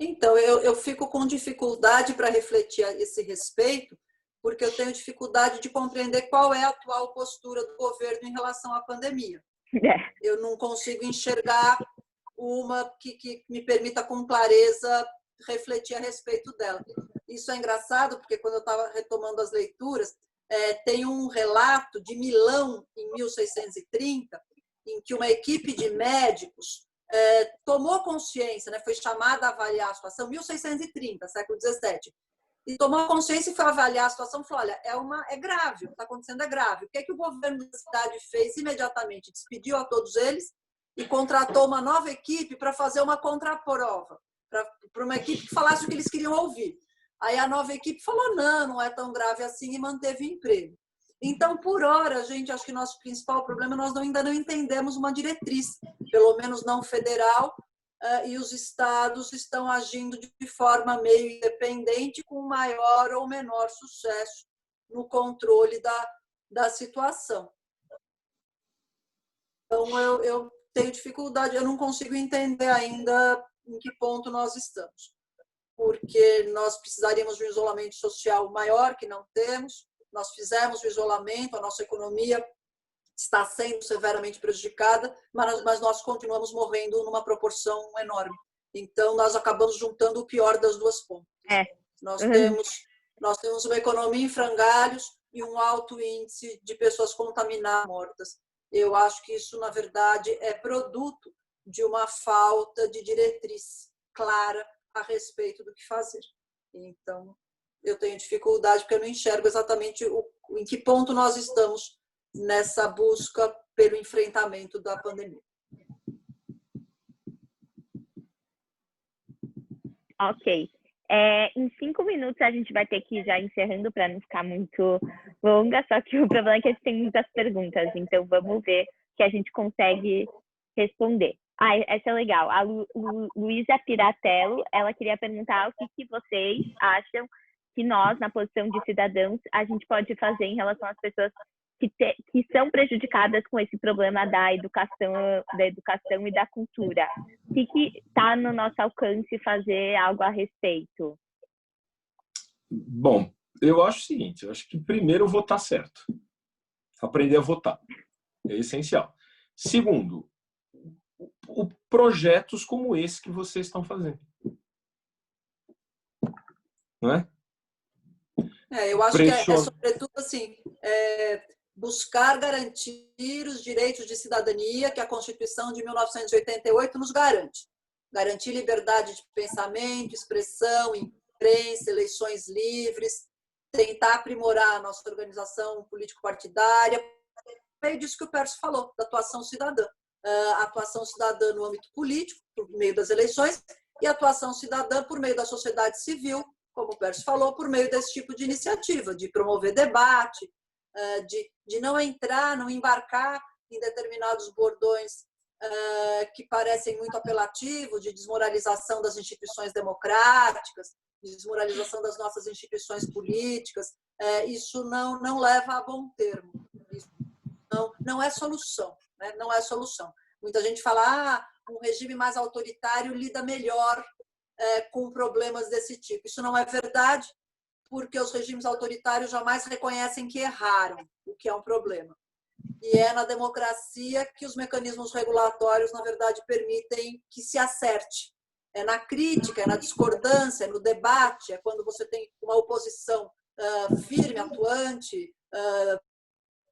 Speaker 2: Então, eu fico com dificuldade para refletir a esse respeito, porque eu tenho dificuldade de compreender qual é a atual postura do governo em relação à pandemia. Eu não consigo enxergar uma que me permita com clareza refletir a respeito dela. Isso é engraçado, porque quando eu estava retomando as leituras, tem um relato de Milão, em 1630, em que uma equipe de médicos tomou consciência, né, foi chamada a avaliar a situação, 1630, século XVII, e tomou consciência e foi avaliar a situação e falou, olha, é grave, o que está acontecendo é grave. O que é que o governo da cidade fez imediatamente? Despediu a todos eles e contratou uma nova equipe para fazer uma contraprova, para uma equipe que falasse o que eles queriam ouvir. Aí a nova equipe falou, não é tão grave assim, e manteve o emprego. Então, por hora, gente, acho que nosso principal problema, nós ainda não entendemos uma diretriz, pelo menos não federal, e os estados estão agindo de forma meio independente, com maior ou menor sucesso no controle da situação. Então, eu tenho dificuldade, eu não consigo entender ainda em que ponto nós estamos, porque nós precisaríamos de um isolamento social maior, que não temos. Nós fizemos o isolamento, a nossa economia está sendo severamente prejudicada, mas nós continuamos morrendo numa proporção enorme. Então, nós acabamos juntando o pior das duas pontas. Nós temos uma economia em frangalhos e um alto índice de pessoas contaminadas, mortas. Eu acho que isso, na verdade, é produto de uma falta de diretriz clara a respeito do que fazer. Então, eu tenho dificuldade porque eu não enxergo exatamente em que ponto nós estamos nessa busca pelo enfrentamento da pandemia.
Speaker 1: Ok. Em 5 minutos a gente vai ter que ir já encerrando para não ficar muito longa, só que o problema é que a gente tem muitas perguntas, então vamos ver que a gente consegue responder. Ah, essa é legal. A Luísa Piratello, ela queria perguntar o que vocês acham que nós, na posição de cidadãos, a gente pode fazer em relação às pessoas que são prejudicadas com esse problema da educação e da cultura. O que está no nosso alcance fazer algo a respeito?
Speaker 3: Bom, eu acho o seguinte, eu acho que primeiro votar certo. Aprender a votar. É essencial. Segundo, projetos como esse que vocês estão fazendo. Não é?
Speaker 2: Eu acho que é sobretudo assim, buscar garantir os direitos de cidadania que a Constituição de 1988 nos garante. Garantir liberdade de pensamento, expressão, imprensa, eleições livres, tentar aprimorar a nossa organização político-partidária, meio disso que o Pércio falou, da atuação cidadã. A atuação cidadã no âmbito político, por meio das eleições, e a atuação cidadã por meio da sociedade civil, como o Pércio falou, por meio desse tipo de iniciativa, de promover debate, de não entrar, não embarcar em determinados bordões que parecem muito apelativos, de desmoralização das instituições democráticas, de desmoralização das nossas instituições políticas. Isso não leva a bom termo. Isso não é solução. Né? Não é solução. Muita gente fala um regime mais autoritário lida melhor com problemas desse tipo. Isso não é verdade, porque os regimes autoritários jamais reconhecem que erraram, o que é um problema. E é na democracia que os mecanismos regulatórios, na verdade, permitem que se acerte. É na crítica, é na discordância, é no debate, é quando você tem uma oposição firme, atuante,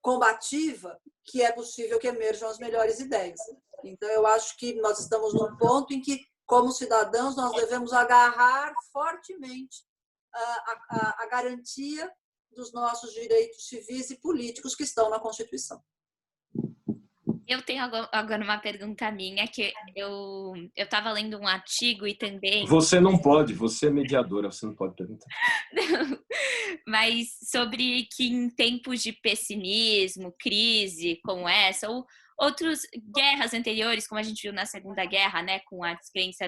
Speaker 2: combativa, que é possível que emerjam as melhores ideias. Então, eu acho que nós estamos num ponto em que, como cidadãos, nós devemos agarrar fortemente a garantia dos nossos direitos civis e políticos que estão na Constituição.
Speaker 4: Eu tenho agora uma pergunta minha, que eu estava lendo um artigo e também...
Speaker 3: Você não pode, você é mediadora, você não pode perguntar.
Speaker 4: Não, mas sobre que em tempos de pessimismo, crise como essa, ou outras guerras anteriores, como a gente viu na Segunda Guerra, né, com a descrença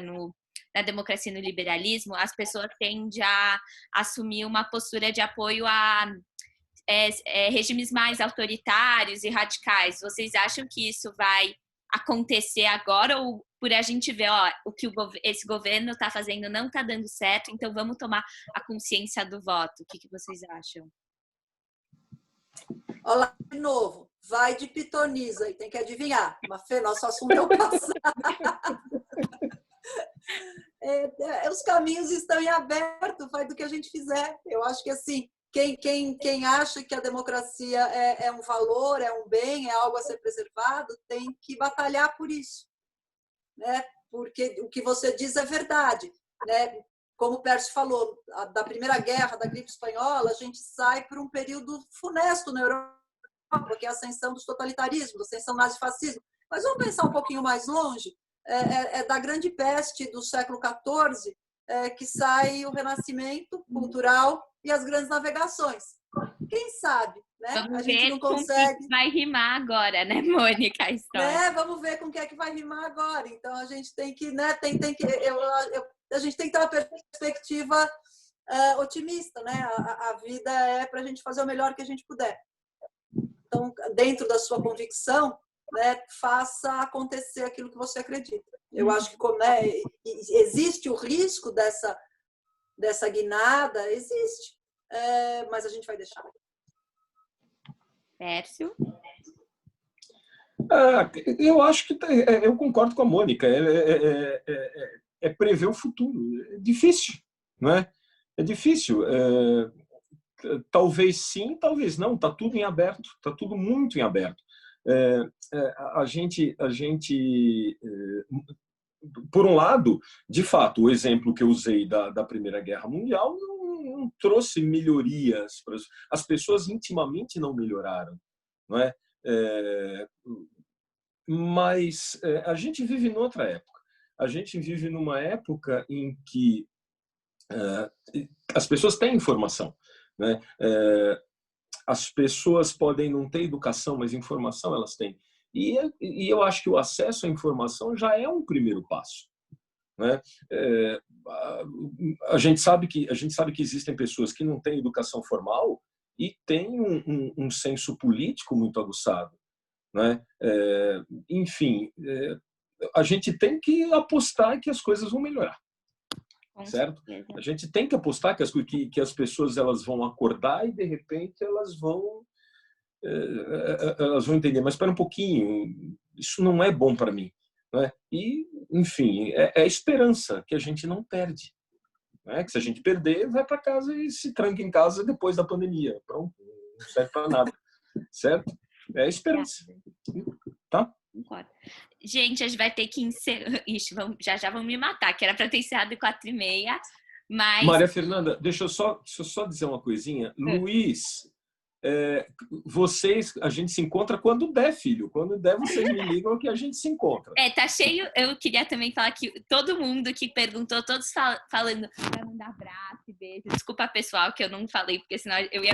Speaker 4: na democracia e no liberalismo, as pessoas tendem a assumir uma postura de apoio a regimes mais autoritários e radicais. Vocês acham que isso vai acontecer agora, ou por a gente ver, o que esse governo está fazendo não está dando certo, então vamos tomar a consciência do voto? O que vocês acham?
Speaker 2: Olá, de novo. Vai de pitoniza e tem que adivinhar. Mafê, nosso assunto é o passado. Os caminhos estão em aberto, faz do que a gente fizer. Eu acho que assim, quem acha que a democracia é um valor, é um bem, é algo a ser preservado, tem que batalhar por isso, né? Porque o que você diz é verdade, né? Como o Pércio falou, da Primeira Guerra, da gripe espanhola, a gente sai por um período funesto na Europa, que é a ascensão dos totalitarismos, a ascensão nazifascismo. Mas vamos pensar um pouquinho mais longe, da grande peste do século XIV, que sai o renascimento cultural e as grandes navegações. Quem sabe, né?
Speaker 4: Vamos
Speaker 2: a gente
Speaker 4: ver
Speaker 2: não consegue.
Speaker 4: Com que vai rimar agora, né, Mônica, a história.
Speaker 2: Vamos ver com o que é que vai rimar agora. Então a gente tem que, né? A gente tem que ter uma perspectiva otimista, né? A vida é para a gente fazer o melhor que a gente puder. Então, dentro da sua convicção, né, faça acontecer aquilo que você acredita. Eu acho que existe o risco dessa guinada, existe, mas a gente vai deixar.
Speaker 4: Pércio?
Speaker 3: Eu acho que eu concordo com a Mônica. É prever o futuro. É difícil, não é? É difícil. Talvez sim, talvez não. Está tudo em aberto. Está tudo muito em aberto. A gente, por um lado, de fato, o exemplo que eu usei da Primeira Guerra Mundial não trouxe melhorias. As pessoas intimamente não melhoraram, não é? Mas a gente vive noutra época. A gente vive numa época em que as pessoas têm informação, né? As pessoas podem não ter educação, mas informação elas têm. E eu acho que o acesso à informação já é um primeiro passo, né? A gente sabe que existem pessoas que não têm educação formal e têm um senso político muito aguçado, né? Enfim, a gente tem que apostar que as coisas vão melhorar, certo? A gente tem que apostar que as pessoas elas vão acordar e de repente elas vão entender, mas espera um pouquinho, isso não é bom para mim, né? E, enfim, é a esperança que a gente não perde, né? Que se a gente perder, vai para casa e se tranca em casa depois da pandemia. Pronto, não serve para nada, certo? É a esperança, tá?
Speaker 4: Concordo. Gente, a gente vai ter que encerrar. Ixi, já vão me matar, que era para ter encerrado 4h30, mas...
Speaker 3: Maria Fernanda, deixa eu só dizer uma coisinha. Luiz, a gente se encontra quando der, filho. Quando der, vocês me ligam que a gente se encontra.
Speaker 4: Tá cheio. Eu queria também falar que todo mundo que perguntou, todos falando para mandar abraço e beijo. Desculpa, pessoal, que eu não falei, porque senão eu ia...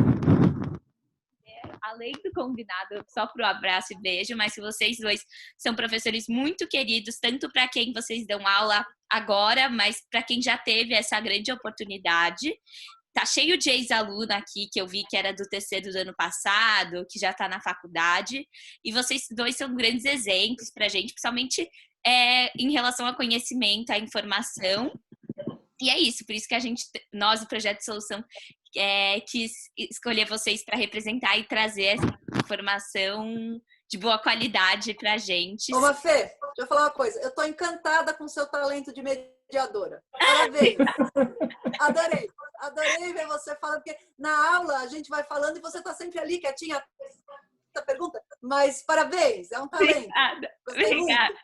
Speaker 4: Além do combinado, só pro abraço e beijo, mas que vocês dois são professores muito queridos, tanto para quem vocês dão aula agora, mas para quem já teve essa grande oportunidade. Tá cheio de ex-aluno aqui, que eu vi que era do terceiro do ano passado, que já está na faculdade. E vocês dois são grandes exemplos para a gente, principalmente em relação ao conhecimento, à informação. E é isso, por isso que nós, o Projeto Solução, quis escolher vocês para representar e trazer essa informação de boa qualidade para a gente.
Speaker 2: Ô, Mafê, deixa eu falar uma coisa. Eu estou encantada com o seu talento de mediadora. Parabéns. Adorei ver você falando, porque na aula a gente vai falando e você está sempre ali, quietinha, pergunta. Mas parabéns, é um talento.
Speaker 4: Obrigada.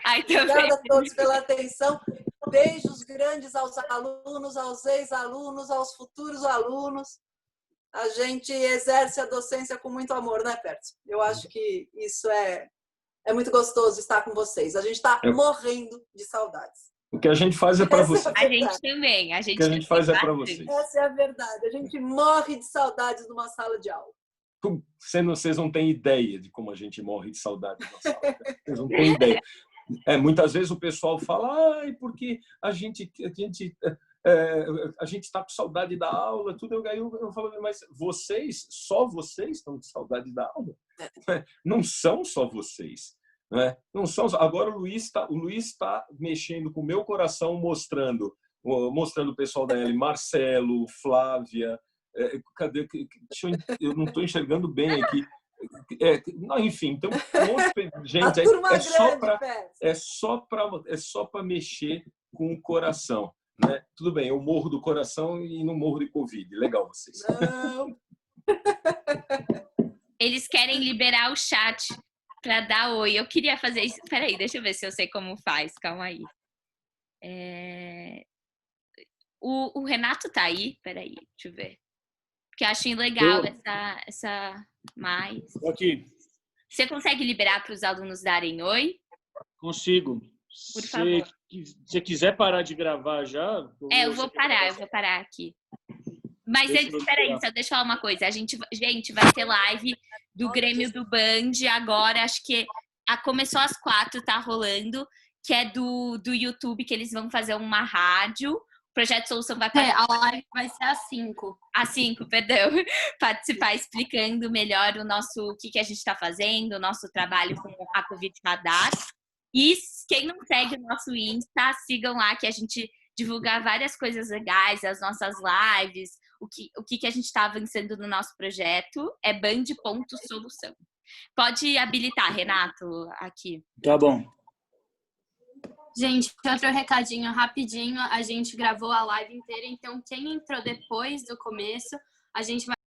Speaker 2: Obrigada a todos pela atenção. Beijos grandes aos alunos, aos ex-alunos, aos futuros alunos. A gente exerce a docência com muito amor, né, Pércio? Eu acho que isso é muito gostoso estar com vocês. A gente está morrendo de saudades.
Speaker 3: O que a gente faz é para vocês.
Speaker 4: A gente também.
Speaker 3: O que a gente faz é para vocês.
Speaker 2: Essa é a verdade. A gente morre de saudades numa sala de aula.
Speaker 3: Vocês não têm ideia de como a gente morre de saudade numa sala. Vocês não têm ideia. Muitas vezes o pessoal fala, porque a gente está com saudade da aula, tudo. Eu falo, mas só vocês estão com saudade da aula? Não são só vocês. Não são. Agora o Luiz está mexendo com o meu coração, mostrando o pessoal da L, Marcelo, Flávia. Cadê? Eu não estou enxergando bem aqui. Enfim, então, gente, é só para mexer com o coração, né? Tudo bem, eu morro do coração e não morro de Covid. Legal vocês.
Speaker 2: Não.
Speaker 4: Eles querem liberar o chat para dar oi. Eu queria fazer isso. Peraí, deixa eu ver se eu sei como faz. Calma aí. O Renato tá aí? Peraí, deixa eu ver. Porque eu achei legal essa mais.
Speaker 5: Tô aqui.
Speaker 4: Você consegue liberar para os alunos darem oi?
Speaker 5: Consigo.
Speaker 4: Por favor.
Speaker 5: Se você quiser parar de gravar já...
Speaker 4: Eu vou parar aqui. Mas espera aí, só deixa eu falar uma coisa. A gente vai ter live do Grêmio do Band agora, acho que começou às 4, tá rolando, que é do YouTube, que eles vão fazer uma rádio. O Projeto Solução vai
Speaker 6: a live vai ser às 5.
Speaker 4: Às 5, perdão. Participar explicando melhor o que a gente está fazendo, o nosso trabalho com a Covid Radar. E quem não segue o nosso Insta, sigam lá, que a gente divulga várias coisas legais, as nossas lives, o que a gente está avançando no nosso projeto. É band.solução. Pode habilitar, Renato, aqui.
Speaker 5: Tá bom.
Speaker 6: Gente, outro recadinho rapidinho. A gente gravou a live inteira, então quem entrou depois do começo, a gente vai